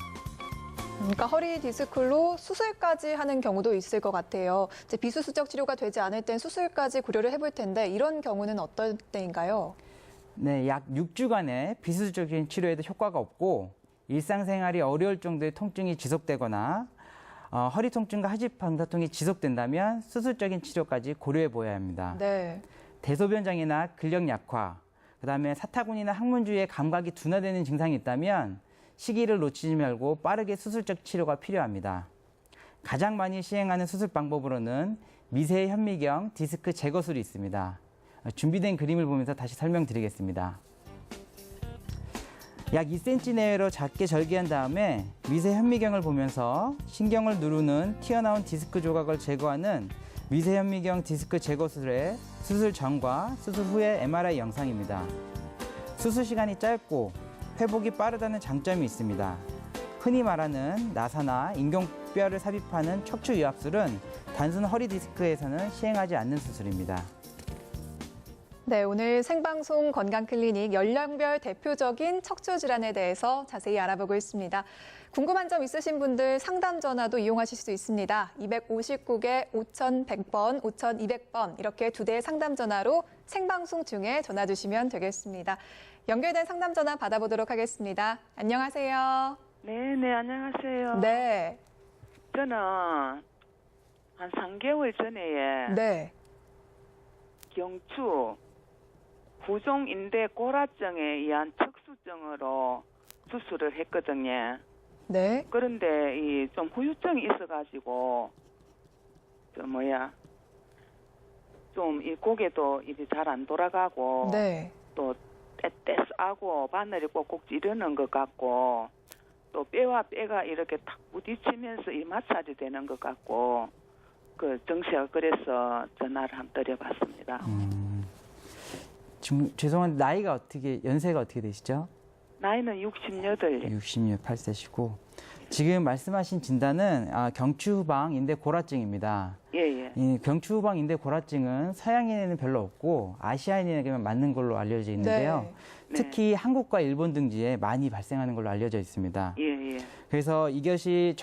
그러니까 허리 디스크로 수술까지 하는 경우도 있을 것 같아요. 이제 비수술적 치료가 되지 않을 땐 수술까지 고려를 해볼 텐데 이런 경우는 어떨 때인가요? 네, 약 6주간의 비수술적인 치료에도 효과가 없고 일상생활이 어려울 정도의 통증이 지속되거나 허리 통증과 하지 방사통이 지속된다면 수술적인 치료까지 고려해 보아야 합니다. 네. 대소변장애나 근력 약화, 그다음에 사타구니나 항문 주위에 감각이 둔화되는 증상이 있다면 시기를 놓치지 말고 빠르게 수술적 치료가 필요합니다. 가장 많이 시행하는 수술 방법으로는 미세 현미경 디스크 제거술이 있습니다. 준비된 그림을 보면서 다시 설명드리겠습니다. 약 2cm 내외로 작게 절개한 다음에 미세 현미경을 보면서 신경을 누르는 튀어나온 디스크 조각을 제거하는 미세 현미경 디스크 제거 수술의 수술 전과 수술 후의 MRI 영상입니다. 수술 시간이 짧고 회복이 빠르다는 장점이 있습니다. 흔히 말하는 나사나 인공뼈를 삽입하는 척추 유압술은 단순 허리 디스크에서는 시행하지 않는 수술입니다. 네, 오늘 생방송 건강클리닉 연령별 대표적인 척추 질환에 대해서 자세히 알아보고 있습니다. 궁금한 점 있으신 분들 상담 전화도 이용하실 수 있습니다. 259개 5100번, 5200번 이렇게 2대의 상담 전화로 생방송 중에 전화 주시면 되겠습니다. 연결된 상담 전화 받아보도록 하겠습니다. 안녕하세요. 네, 안녕하세요. 네. 저는 한 3개월 전에 네. 경추 부종인대 골화증에 의한 척수증으로 수술을 했거든요. 네. 그런데 이 좀 후유증이 있어가지고 좀 이 고개도 이리 잘 안 돌아가고 네. 또 떼떼하고 바늘이 꼭꼭 찌르는 것 같고 또 뼈와 뼈가 이렇게 탁 부딪히면서 이 마찰이 되는 것 같고 그 정씨가 그래서 전화를 한번 드려봤습니다. 지금 죄송한데 나이가 연세가 어떻게 되시죠? 나이는 68. 68세시고 지금 말씀하신 진단은 경추후방 인대 골화증입니다. 예. 이 경추후방 인대 골화증은 서양인에는 별로 없고 아시아인에게만 맞는 걸로 알려져 있는데요. 네. 특히 한국과 일본 등지에 많이 발생하는 걸로 알려져 있습니다. 예. 그래서 이것이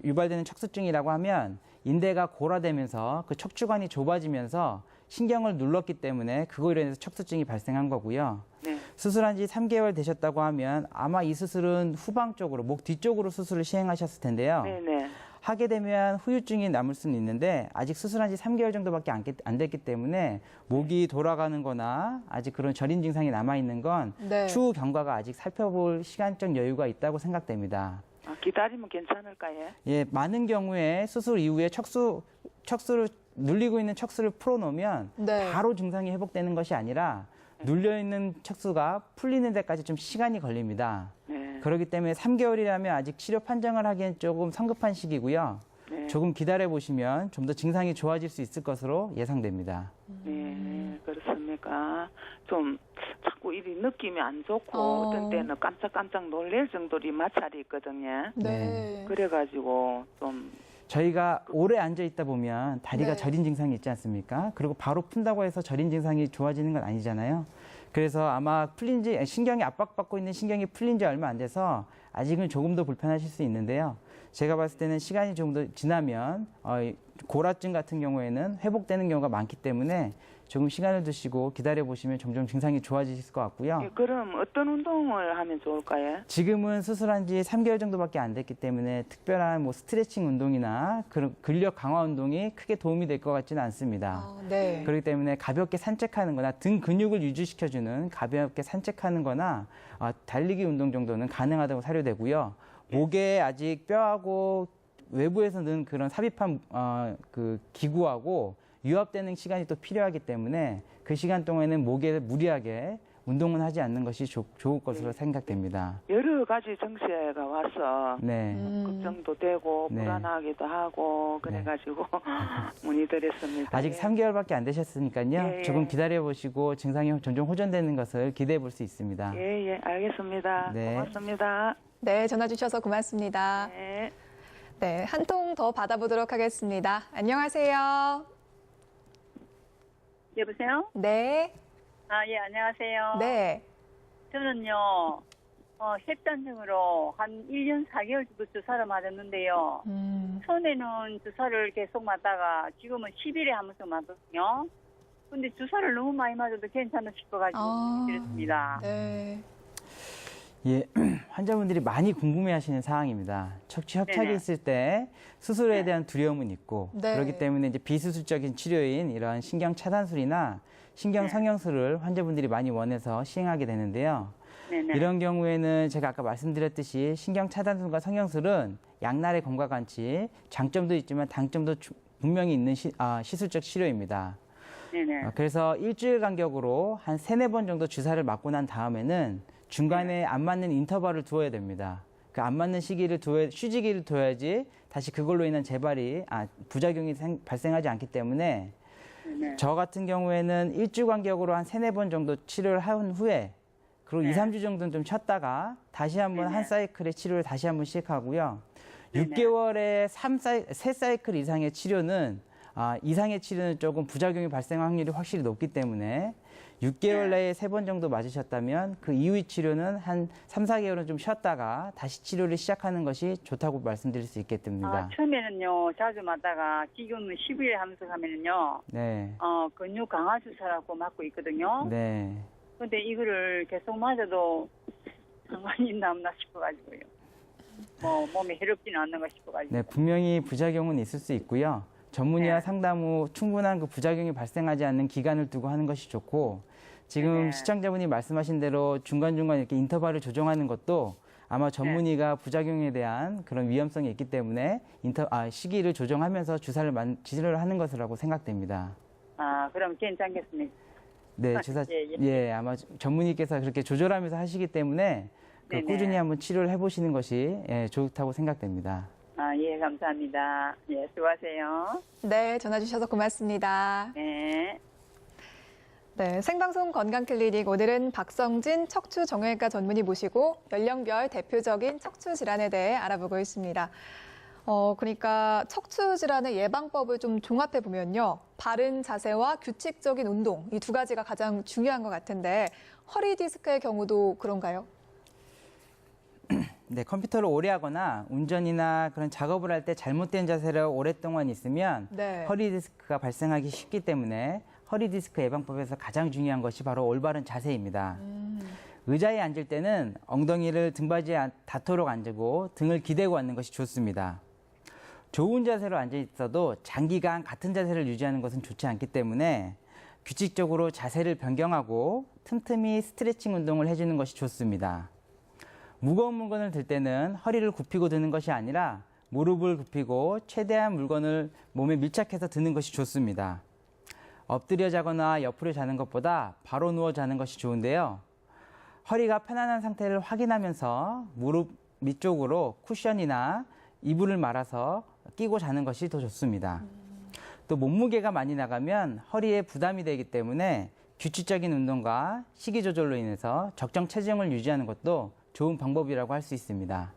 유발되는 척수증이라고 하면 인대가 골화되면서 그 척추관이 좁아지면서 신경을 눌렀기 때문에 그거로 인해서 척수증이 발생한 거고요. 네. 수술한 지 3개월 되셨다고 하면 아마 이 수술은 후방 쪽으로, 목 뒤쪽으로 수술을 시행하셨을 텐데요. 네네. 하게 되면 후유증이 남을 수는 있는데 아직 수술한 지 3개월 정도밖에 안 됐기 때문에 목이 돌아가는 거나 아직 그런 절인 증상이 남아있는 건 네. 추후 경과가 아직 살펴볼 시간적 여유가 있다고 생각됩니다. 기다리면 괜찮을까요? 예, 많은 경우에 수술 이후에 척수를 눌리고 있는 척수를 풀어놓으면 네. 바로 증상이 회복되는 것이 아니라 눌려있는 척수가 풀리는 데까지 좀 시간이 걸립니다. 네. 그렇기 때문에 3개월이라면 아직 치료 판정을 하기엔 조금 성급한 시기고요. 네. 조금 기다려보시면 좀 더 증상이 좋아질 수 있을 것으로 예상됩니다. 네, 그렇습니까? 좀 자꾸 이 느낌이 안 좋고 어떤 때는 깜짝깜짝 놀랄 정도로 이 마찰이 있거든요. 네. 그래가지고 좀 저희가 오래 앉아 있다 보면 다리가 네. 저린 증상이 있지 않습니까? 그리고 바로 푼다고 해서 저린 증상이 좋아지는 건 아니잖아요. 그래서 아마 신경이 압박받고 있는 신경이 풀린 지 얼마 안 돼서 아직은 조금 더 불편하실 수 있는데요. 제가 봤을 때는 시간이 좀 더 지나면 골화증 같은 경우에는 회복되는 경우가 많기 때문에 조금 시간을 두시고 기다려보시면 점점 증상이 좋아지실 것 같고요. 예, 그럼 어떤 운동을 하면 좋을까요? 지금은 수술한 지 3개월 정도밖에 안 됐기 때문에 특별한 스트레칭 운동이나 그런 근력 강화 운동이 크게 도움이 될 것 같지는 않습니다. 네. 그렇기 때문에 가볍게 산책하는 거나 등 근육을 유지시켜주는 가볍게 산책하는 거나 달리기 운동 정도는 가능하다고 사료되고요. 목에 아직 뼈하고 외부에서 넣은 그런 삽입한 그 기구하고 유압되는 시간이 또 필요하기 때문에 그 시간 동안에는 목에 무리하게 운동은 하지 않는 것이 좋을 것으로 생각됩니다. 여러 가지 정세가 와서 네. 걱정도 되고 네. 불안하기도 하고 그래가지고 문의드렸습니다. 아직 3개월밖에 안 되셨으니까요. 예, 예. 조금 기다려보시고 증상이 점점 호전되는 것을 기대해 볼 수 있습니다. 예, 알겠습니다. 네. 고맙습니다. 네, 전화 주셔서 고맙습니다. 네. 네, 한 통 더 받아보도록 하겠습니다. 안녕하세요. 여보세요? 네. 예, 안녕하세요. 네. 저는요, 혈단증으로 한 1년 4개월 정도 주사를 맞았는데요. 처음에는 주사를 계속 맞다가 지금은 10일에 한 번씩 맞거든요. 근데 주사를 너무 많이 맞아도 괜찮나 싶어가지고 드렸습니다. 네. 예, 환자분들이 많이 궁금해하시는 사항입니다. 척추 협착이 네네. 있을 때 수술에 대한 두려움은 있고 네. 그렇기 때문에 이제 비수술적인 치료인 이런 신경 차단술이나 신경 성형술을 환자분들이 많이 원해서 시행하게 되는데요. 네네. 이런 경우에는 제가 아까 말씀드렸듯이 신경 차단술과 성형술은 양날의 검과 같이 장점도 있지만 단점도 분명히 있는 시술적 치료입니다. 네네. 그래서 일주일 간격으로 한 3-4번 정도 주사를 맞고 난 다음에는 중간에 안 맞는 인터벌을 두어야 됩니다. 그 안 맞는 시기를 휴지기를 둬야지 다시 그걸로 인한 부작용이 발생하지 않기 때문에 네. 저 같은 경우에는 일주 간격으로 한 3-4번 정도 치료를 한 후에 그리고 네. 2-3주 정도는 좀 쉬었다가 다시 한번 네네. 한 사이클의 치료를 다시 한번 시작하고요. 네네. 6개월에 3사이클 이상의 치료는 이상의 치료는 조금 부작용이 발생할 확률이 확실히 높기 때문에 6개월 내에 3번 정도 맞으셨다면 그 이후의 치료는 한 3-4개월은 좀 쉬었다가 다시 치료를 시작하는 것이 좋다고 말씀드릴 수 있겠습니다. 처음에는요, 자주 맞다가 지금은 10일 하면서 가면은요, 네. 근육 강화 주사라고 맞고 있거든요. 네. 근데 이거를 계속 맞아도 상관이 있나 없나 싶어가지고요. 몸에 해롭지는 않는가 싶어가지고. 네, 분명히 부작용은 있을 수 있고요. 전문의와 네. 상담 후 충분한 그 부작용이 발생하지 않는 기간을 두고 하는 것이 좋고 지금 네. 시청자분이 말씀하신 대로 중간중간 이렇게 인터벌을 조정하는 것도 아마 전문의가 부작용에 대한 그런 위험성이 있기 때문에 시기를 조정하면서 치료를 하는 것이라고 생각됩니다. 그럼 괜찮겠습니다. 네, 예. 아마 전문의께서 그렇게 조절하면서 하시기 때문에 네네. 꾸준히 한번 치료를 해보시는 것이 좋다고 생각됩니다. 예, 감사합니다. 예, 수고하세요. 네, 전화 주셔서 고맙습니다. 네. 네, 생방송 건강클리닉 오늘은 박성진 척추정형외과 전문의 모시고 연령별 대표적인 척추 질환에 대해 알아보고 있습니다. 그러니까 척추 질환의 예방법을 좀 종합해 보면요. 바른 자세와 규칙적인 운동, 이 두 가지가 가장 중요한 것 같은데 허리 디스크의 경우도 그런가요? 네, 컴퓨터를 오래 하거나 운전이나 그런 작업을 할 때 잘못된 자세를 오랫동안 있으면 네. 허리 디스크가 발생하기 쉽기 때문에 허리 디스크 예방법에서 가장 중요한 것이 바로 올바른 자세입니다. 의자에 앉을 때는 엉덩이를 등받이에 닿도록 앉고 등을 기대고 앉는 것이 좋습니다. 좋은 자세로 앉아 있어도 장기간 같은 자세를 유지하는 것은 좋지 않기 때문에 규칙적으로 자세를 변경하고 틈틈이 스트레칭 운동을 해주는 것이 좋습니다. 무거운 물건을 들 때는 허리를 굽히고 드는 것이 아니라 무릎을 굽히고 최대한 물건을 몸에 밀착해서 드는 것이 좋습니다. 엎드려 자거나 옆으로 자는 것보다 바로 누워 자는 것이 좋은데요. 허리가 편안한 상태를 확인하면서 무릎 밑쪽으로 쿠션이나 이불을 말아서 끼고 자는 것이 더 좋습니다. 또 몸무게가 많이 나가면 허리에 부담이 되기 때문에 규칙적인 운동과 식이 조절로 인해서 적정 체중을 유지하는 것도 좋은 방법이라고 할 수 있습니다.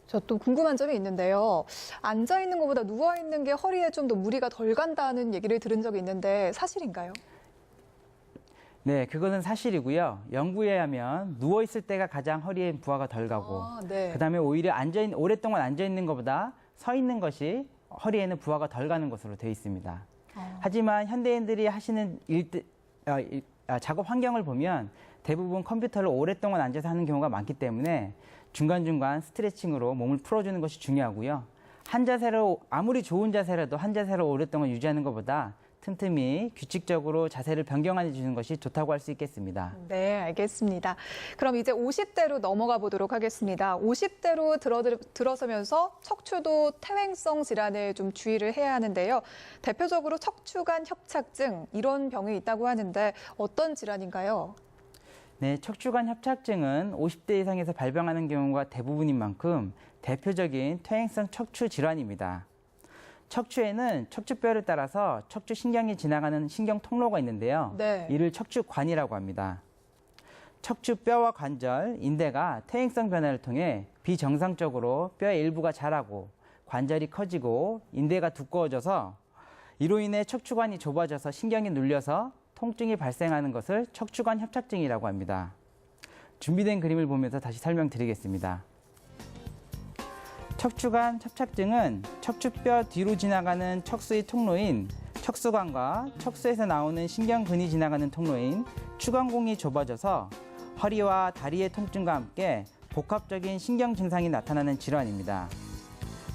저 또 궁금한 점이 있는데요. 앉아 있는 것보다 누워 있는 게 허리에 좀 더 무리가 덜 간다는 얘기를 들은 적이 있는데 사실인가요? 네, 그거는 사실이고요. 연구에 하면 누워 있을 때가 가장 허리에 부하가 덜 가고, 네. 그다음에 오히려 오랫동안 앉아 있는 것보다 서 있는 것이 허리에는 부하가 덜 가는 것으로 되어 있습니다. 하지만 현대인들이 하시는 작업 환경을 보면 대부분 컴퓨터를 오랫동안 앉아서 하는 경우가 많기 때문에 중간중간 스트레칭으로 몸을 풀어주는 것이 중요하고요. 한 자세로 아무리 좋은 자세라도 한 자세로 오랫동안 유지하는 것보다 틈틈이 규칙적으로 자세를 변경해 주는 것이 좋다고 할 수 있겠습니다. 네, 알겠습니다. 그럼 이제 50대로 넘어가 보도록 하겠습니다. 50대로 들어서면서 척추도 퇴행성 질환에 좀 주의를 해야 하는데요. 대표적으로 척추관 협착증 이런 병이 있다고 하는데 어떤 질환인가요? 네, 척추관 협착증은 50대 이상에서 발병하는 경우가 대부분인 만큼 대표적인 퇴행성 척추 질환입니다. 척추에는 척추뼈를 따라서 척추신경이 지나가는 신경 통로가 있는데요. 네. 이를 척추관이라고 합니다. 척추뼈와 관절, 인대가 퇴행성 변화를 통해 비정상적으로 뼈의 일부가 자라고 관절이 커지고 인대가 두꺼워져서 이로 인해 척추관이 좁아져서 신경이 눌려서 통증이 발생하는 것을 척추관 협착증이라고 합니다. 준비된 그림을 보면서 다시 설명드리겠습니다. 척추관 협착증은 척추뼈 뒤로 지나가는 척수의 통로인 척수관과 척수에서 나오는 신경근이 지나가는 통로인 추관공이 좁아져서 허리와 다리의 통증과 함께 복합적인 신경 증상이 나타나는 질환입니다.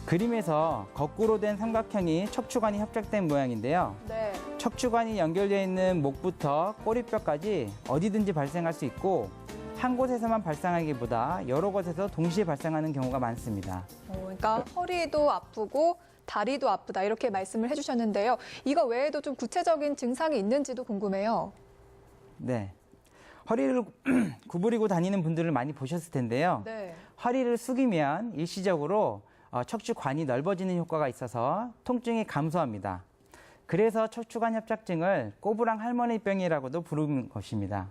그림에서 거꾸로 된 삼각형이 척추관이 협착된 모양인데요. 네. 척추관이 연결되어 있는 목부터 꼬리뼈까지 어디든지 발생할 수 있고 한 곳에서만 발생하기보다 여러 곳에서 동시에 발생하는 경우가 많습니다. 그러니까 허리도 아프고 다리도 아프다 이렇게 말씀을 해주셨는데요. 이거 외에도 좀 구체적인 증상이 있는지도 궁금해요. 네. 허리를 구부리고 다니는 분들을 많이 보셨을 텐데요. 네. 허리를 숙이면 일시적으로 척추관이 넓어지는 효과가 있어서 통증이 감소합니다. 그래서 척추관 협착증을 꼬부랑 할머니병이라고도 부르는 것입니다.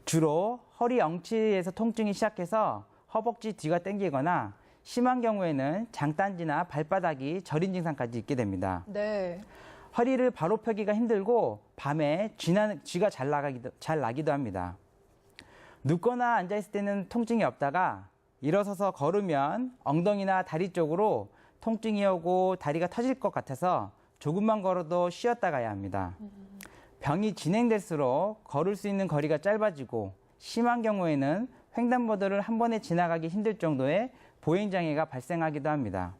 주로 허리 엉치에서 통증이 시작해서 허벅지 뒤가 당기거나 심한 경우에는 장딴지나 발바닥이 저린 증상까지 있게 됩니다. 네. 허리를 바로 펴기가 힘들고 밤에 쥐가 잘 나기도 합니다. 눕거나 앉아있을 때는 통증이 없다가 일어서서 걸으면 엉덩이나 다리 쪽으로 통증이 오고 다리가 터질 것 같아서 조금만 걸어도 쉬었다 가야 합니다. 병이 진행될수록 걸을 수 있는 거리가 짧아지고 심한 경우에는 횡단보도를 한 번에 지나가기 힘들 정도의 보행장애가 발생하기도 합니다.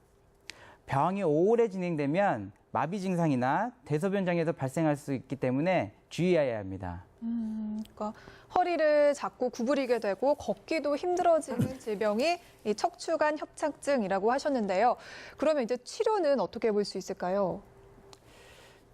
병이 오래 진행되면 마비 증상이나 대소변 장애도 발생할 수 있기 때문에 주의해야 합니다. 그러니까 허리를 자꾸 구부리게 되고 걷기도 힘들어지는 질병이 이 척추관 협착증이라고 하셨는데요. 그러면 이제 치료는 어떻게 볼 수 있을까요?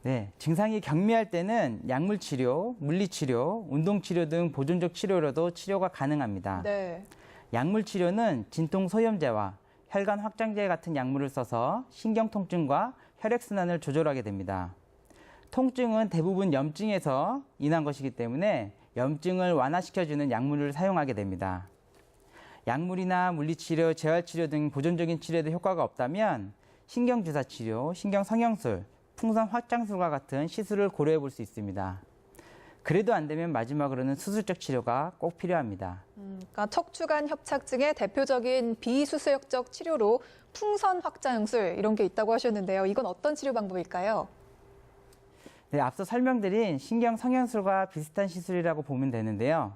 네, 증상이 경미할 때는 약물 치료, 물리 치료, 운동 치료 등 보존적 치료로도 치료가 가능합니다. 네. 약물 치료는 진통 소염제와 혈관 확장제 같은 약물을 써서 신경 통증과 혈액 순환을 조절하게 됩니다. 통증은 대부분 염증에서 인한 것이기 때문에 염증을 완화시켜주는 약물을 사용하게 됩니다. 약물이나 물리치료, 재활치료 등 보존적인 치료에도 효과가 없다면 신경주사 치료, 신경성형술, 풍선 확장술과 같은 시술을 고려해 볼 수 있습니다. 그래도 안 되면 마지막으로는 수술적 치료가 꼭 필요합니다. 그러니까 척추관 협착증의 대표적인 비수술적 치료로 풍선 확장술 이런 게 있다고 하셨는데요. 이건 어떤 치료 방법일까요? 네, 앞서 설명드린 신경성형술과 비슷한 시술이라고 보면 되는데요.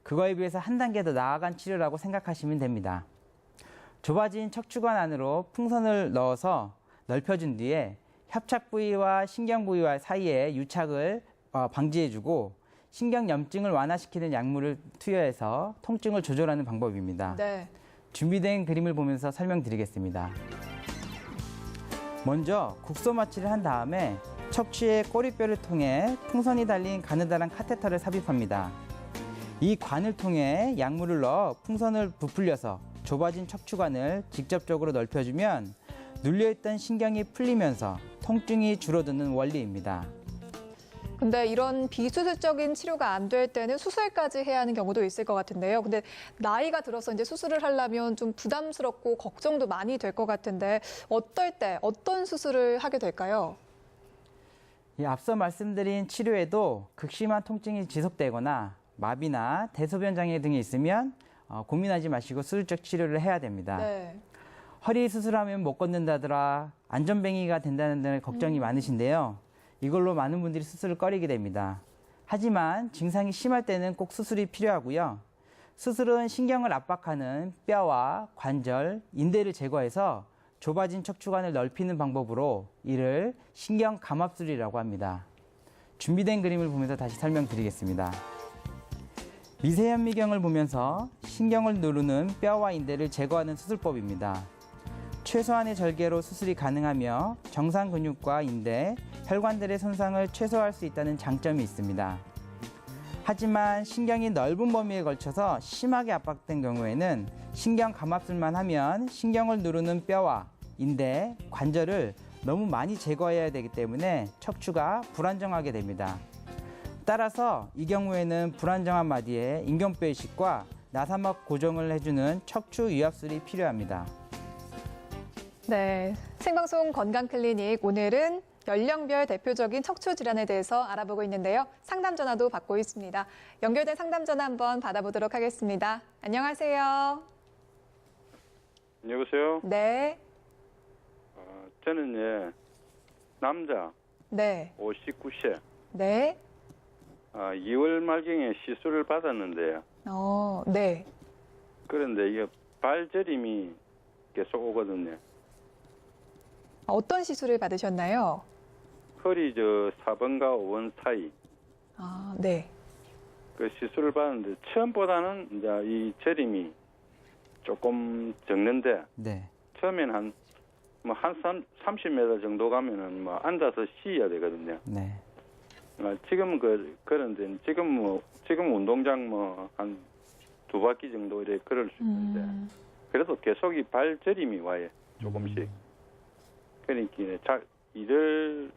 그거에 비해서 한 단계 더 나아간 치료라고 생각하시면 됩니다. 좁아진 척추관 안으로 풍선을 넣어서 넓혀준 뒤에 협착 부위와 신경 부위와 사이에 유착을 방지해주고 신경염증을 완화시키는 약물을 투여해서 통증을 조절하는 방법입니다. 네. 준비된 그림을 보면서 설명드리겠습니다. 먼저 국소 마취를 한 다음에 척추의 꼬리뼈를 통해 풍선이 달린 가느다란 카테터를 삽입합니다. 이 관을 통해 약물을 넣어 풍선을 부풀려서 좁아진 척추관을 직접적으로 넓혀주면 눌려있던 신경이 풀리면서 통증이 줄어드는 원리입니다. 근데 이런 비수술적인 치료가 안 될 때는 수술까지 해야 하는 경우도 있을 것 같은데요. 근데 나이가 들어서 이제 수술을 하려면 좀 부담스럽고 걱정도 많이 될 것 같은데 어떨 때 어떤 수술을 하게 될까요? 앞서 말씀드린 치료에도 극심한 통증이 지속되거나 마비나 대소변 장애 등이 있으면 고민하지 마시고 수술적 치료를 해야 됩니다. 네. 허리 수술하면 못 걷는다더라, 안전뱅이가 된다는 등 걱정이 많으신데요. 이걸로 많은 분들이 수술을 꺼리게 됩니다. 하지만 증상이 심할 때는 꼭 수술이 필요하고요. 수술은 신경을 압박하는 뼈와 관절, 인대를 제거해서 좁아진 척추관을 넓히는 방법으로 이를 신경 감압술이라고 합니다. 준비된 그림을 보면서 다시 설명드리겠습니다. 미세현미경을 보면서 신경을 누르는 뼈와 인대를 제거하는 수술법입니다. 최소한의 절개로 수술이 가능하며 정상 근육과 인대, 혈관들의 손상을 최소화할 수 있다는 장점이 있습니다. 하지만 신경이 넓은 범위에 걸쳐서 심하게 압박된 경우에는 신경 감압술만 하면 신경을 누르는 뼈와 인대, 관절을 너무 많이 제거해야 되기 때문에 척추가 불안정하게 됩니다. 따라서 이 경우에는 불안정한 마디에 인경뼈 이식과 나사막 고정을 해주는 척추 유압술이 필요합니다. 네, 생방송 건강클리닉 오늘은 연령별 대표적인 척추 질환에 대해서 알아보고 있는데요. 상담 전화도 받고 있습니다. 연결된 상담 전화 한번 받아보도록 하겠습니다. 안녕하세요. 여보세요? 네. 저는 남자 네. 59세 네. 2월 말경에 시술을 받았는데요. 네. 그런데 이게 발저림이 계속 오거든요. 어떤 시술을 받으셨나요? 허리 4번과 5번 사이 네. 그 시술을 받았는데 처음보다는 이제 이 저림이 조금 적는데 네. 처음에는 한 30m 정도 가면은 앉아서 쉬어야 되거든요. 네. 지금 그런데 지금 운동장 뭐 한 2바퀴 정도 이렇게 걸을 수 있는데 그래도 계속 이 발저림이 와요. 조금씩. 그러니까 일을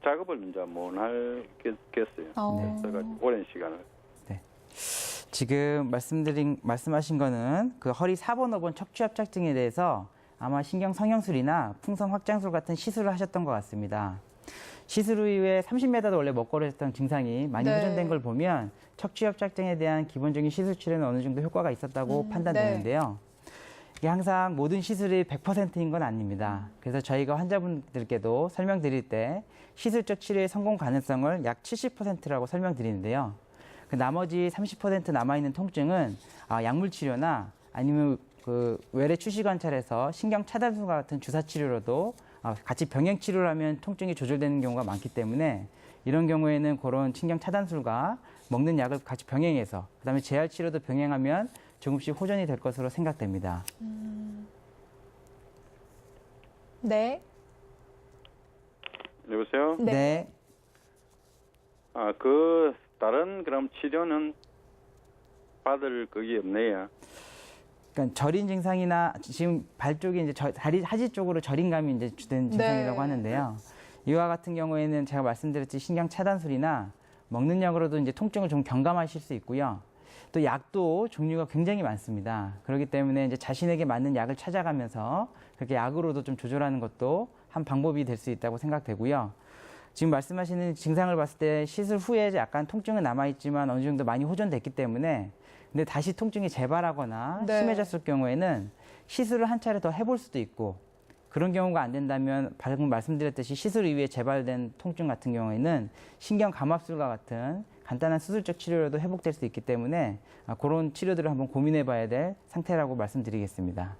작업을 이제 못 하겠어요. 그래서 오랜 시간을. 네. 지금 말씀하신 거는 그 허리 4번, 5번 척추협착증에 대해서 아마 신경 성형술이나 풍선 확장술 같은 시술을 하셨던 것 같습니다. 시술 이후에 30m도 원래 못 걸으셨던 증상이 많이 네. 호전된 걸 보면 척추협착증에 대한 기본적인 시술 치료는 어느 정도 효과가 있었다고 판단되는데요. 이게 항상 모든 시술이 100%인 건 아닙니다. 그래서 저희가 환자분들께도 설명드릴 때 시술적 치료의 성공 가능성을 약 70%라고 설명드리는데요. 그 나머지 30% 남아있는 통증은 약물 치료나 아니면 그 외래 추시 관찰에서 신경 차단술과 같은 주사 치료로도 같이 병행 치료를 하면 통증이 조절되는 경우가 많기 때문에 이런 경우에는 그런 신경 차단술과 먹는 약을 같이 병행해서 그다음에 재활 치료도 병행하면 조금씩 호전이 될 것으로 생각됩니다. 네. 여보세요? 네. 다른 그럼 치료는 받을 그게 없네요. 그러니까 저린 증상이나 지금 발 쪽에 이제 다리 하지 쪽으로 저린감이 이제 주된 증상이라고 네. 하는데요. 이와 같은 경우에는 제가 말씀드렸듯이 신경 차단술이나 먹는 약으로도 이제 통증을 좀 경감하실 수 있고요. 또 약도 종류가 굉장히 많습니다. 그렇기 때문에 이제 자신에게 맞는 약을 찾아가면서 그렇게 약으로도 좀 조절하는 것도 한 방법이 될 수 있다고 생각되고요. 지금 말씀하시는 증상을 봤을 때 시술 후에 약간 통증은 남아있지만 어느 정도 많이 호전됐기 때문에 근데 다시 통증이 재발하거나 네. 심해졌을 경우에는 시술을 한 차례 더 해볼 수도 있고 그런 경우가 안 된다면 방금 말씀드렸듯이 시술 이후에 재발된 통증 같은 경우에는 신경 감압술과 같은 간단한 수술적 치료로도 회복될 수 있기 때문에 그런 치료들을 한번 고민해 봐야 될 상태라고 말씀드리겠습니다.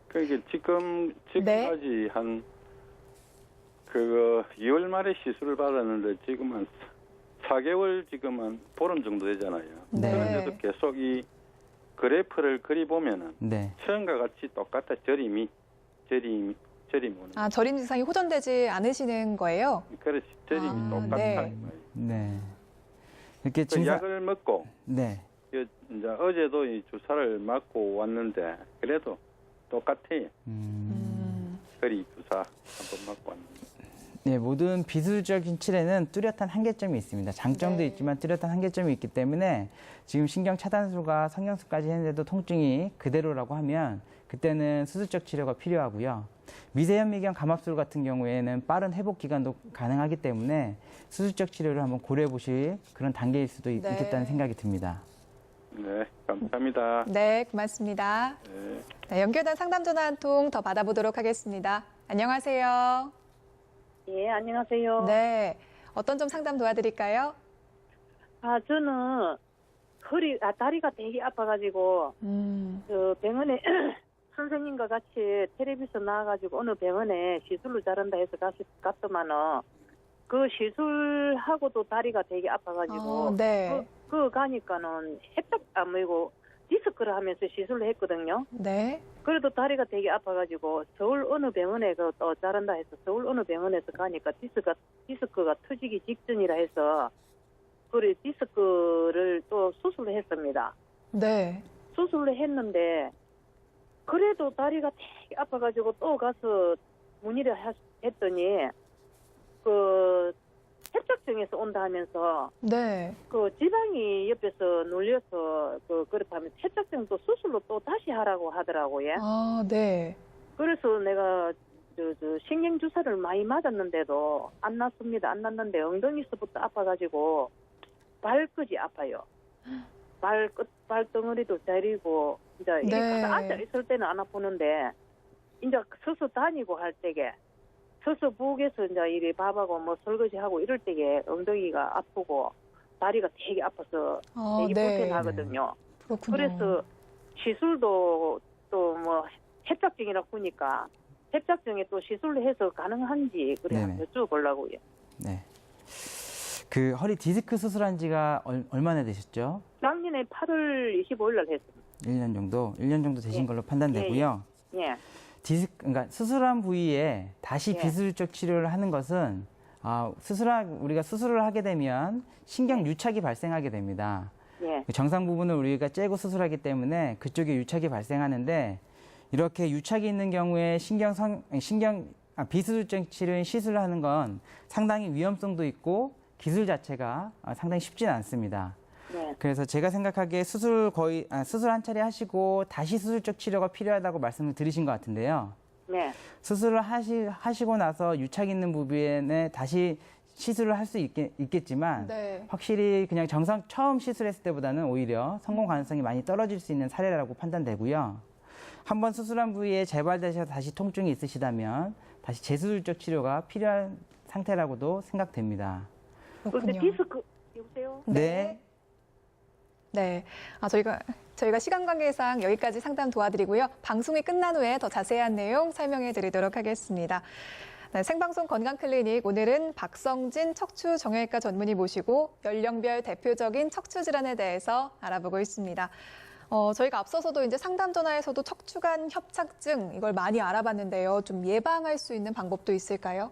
그러니까 지금까지 한 2월 말에 시술을 받았는데 지금 한 4개월 지금 한 보름 정도 되잖아요. 네. 그런데도 계속 이 그래프를 그리보면은 네. 처음과 같이 똑같아 저림이 오는. 저림 증상이 호전되지 않으시는 거예요? 그렇지 저림이 똑같아. 네. 네. 이렇게 그 약을 먹고 네. 이제 어제도 이 주사를 맞고 왔는데 그래도 똑같아요. 허리 주사 한번 맞고 왔는데. 네, 모든 비수적인 치료는 뚜렷한 한계점이 있습니다. 장점도 네. 있지만 뚜렷한 한계점이 있기 때문에 지금 신경 차단술과 성형술까지 했는데도 통증이 그대로라고 하면 그때는 수술적 치료가 필요하고요. 미세현미경 감압술 같은 경우에는 빠른 회복 기간도 가능하기 때문에 수술적 치료를 한번 고려해 보실 그런 단계일 수도 네. 있겠다는 생각이 듭니다. 네, 감사합니다. 네, 고맙습니다. 네. 네, 연결된 상담 전화 한 통 더 받아보도록 하겠습니다. 안녕하세요. 예, 안녕하세요. 네, 어떤 점 상담 도와드릴까요? 저는 다리가 되게 아파가지고, 병원에 선생님과 같이 텔레비전 나와가지고 어느 병원에 시술로 자른다 해서 갔더만은, 그 시술하고도 다리가 되게 아파가지고, 네. 그 가니까는 디스크를 하면서 시술을 했거든요. 네. 그래도 다리가 되게 아파가지고 서울 어느 병원에 또 자른다 해서 서울 어느 병원에서 가니까 디스크가 터지기 직전이라 해서 그래 디스크를 또 수술을 했습니다. 네. 수술을 했는데 그래도 다리가 되게 아파가지고 또 가서 문의를 했더니 그 협착증에서 온다 하면서 네. 그 지방이 옆에서 눌려서 그렇다면 협착증도 수술로 또 다시 하라고 하더라고요. 네. 그래서 내가 신경 주사를 많이 맞았는데도 안 났습니다. 안 났는데 엉덩이서부터 아파가지고 발끝이 아파요. 발덩어리도 저리고 이제 이렇게 네. 앉아 있을 때는 안 아프는데 이제 서서 다니고 할 때게 서서 부엌에서 이제 이리 밥하고 뭐 설거지하고 이럴 때게 엉덩이가 아프고 다리가 되게 아파서 되게 네. 불편하거든요. 그렇군요. 그래서 시술도 또 뭐 협착증이라고 보니까 협착증에 또 시술을 해서 가능한지 그래 네네. 여쭤보려고요. 네. 그 허리 디스크 수술한 지가 얼마나 되셨죠? 작년에 8월 25일 날 했습니다. 1년 정도 되신 예. 걸로 판단되고요. 예. 그러니까 수술한 부위에 다시 예. 비수술적 치료를 하는 것은 우리가 수술을 하게 되면 신경 유착이 발생하게 됩니다. 예. 정상 부분을 우리가 째고 수술하기 때문에 그쪽에 유착이 발생하는데 이렇게 유착이 있는 경우에 비수술적 치료인 시술을 하는 건 상당히 위험성도 있고 기술 자체가 상당히 쉽지는 않습니다. 네. 그래서 제가 생각하기에 수술 한 차례 하시고 다시 수술적 치료가 필요하다고 말씀을 드리신 것 같은데요. 네. 수술을 하시고 나서 유착 있는 부분에 다시 시술을 할 수 있겠지만 네. 확실히 그냥 처음 시술했을 때보다는 오히려 성공 가능성이 많이 떨어질 수 있는 사례라고 판단되고요. 한번 수술한 부위에 재발되셔서 다시 통증이 있으시다면 다시 재수술적 치료가 필요한 상태라고도 생각됩니다. 그런데 디스크 여보세요? 네. 네. 저희가 시간 관계상 여기까지 상담 도와드리고요. 방송이 끝난 후에 더 자세한 내용 설명해 드리도록 하겠습니다. 네, 생방송 건강클리닉 오늘은 박성진 척추정형외과 전문의 모시고 연령별 대표적인 척추 질환에 대해서 알아보고 있습니다. 저희가 앞서서도 이제 상담 전화에서도 척추관 협착증 이걸 많이 알아봤는데요. 좀 예방할 수 있는 방법도 있을까요?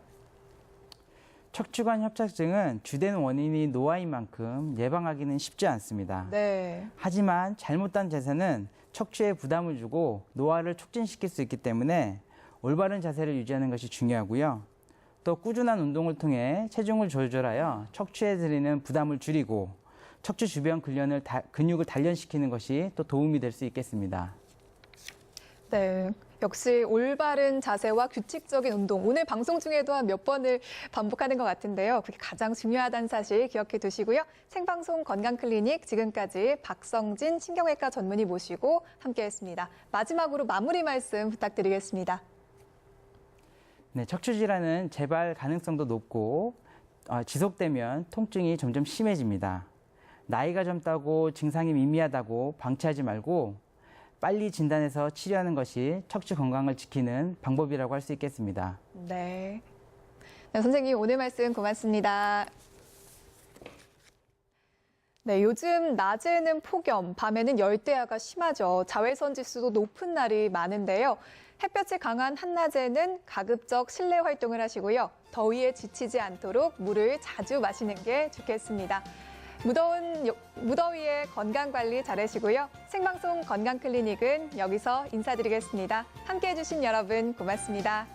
척추관 협착증은 주된 원인이 노화인 만큼 예방하기는 쉽지 않습니다. 네. 하지만 잘못된 자세는 척추에 부담을 주고 노화를 촉진시킬 수 있기 때문에 올바른 자세를 유지하는 것이 중요하고요. 또 꾸준한 운동을 통해 체중을 조절하여 척추에 들이는 부담을 줄이고 척추 주변 근육을 단련시키는 것이 또 도움이 될 수 있겠습니다. 네. 역시 올바른 자세와 규칙적인 운동. 오늘 방송 중에도 한 몇 번을 반복하는 것 같은데요. 그게 가장 중요하다는 사실 기억해 두시고요. 생방송 건강클리닉 지금까지 박성진 신경외과 전문의 모시고 함께했습니다. 마지막으로 마무리 말씀 부탁드리겠습니다. 네, 척추 질환은 재발 가능성도 높고 지속되면 통증이 점점 심해집니다. 나이가 젊다고 증상이 미미하다고 방치하지 말고 빨리 진단해서 치료하는 것이 척추 건강을 지키는 방법이라고 할 수 있겠습니다. 네. 네, 선생님 오늘 말씀 고맙습니다. 네, 요즘 낮에는 폭염, 밤에는 열대야가 심하죠. 자외선 지수도 높은 날이 많은데요. 햇볕이 강한 한낮에는 가급적 실내 활동을 하시고요. 더위에 지치지 않도록 물을 자주 마시는 게 좋겠습니다. 무더위에 건강관리 잘하시고요. 생방송 건강클리닉은 여기서 인사드리겠습니다. 함께해 주신 여러분 고맙습니다.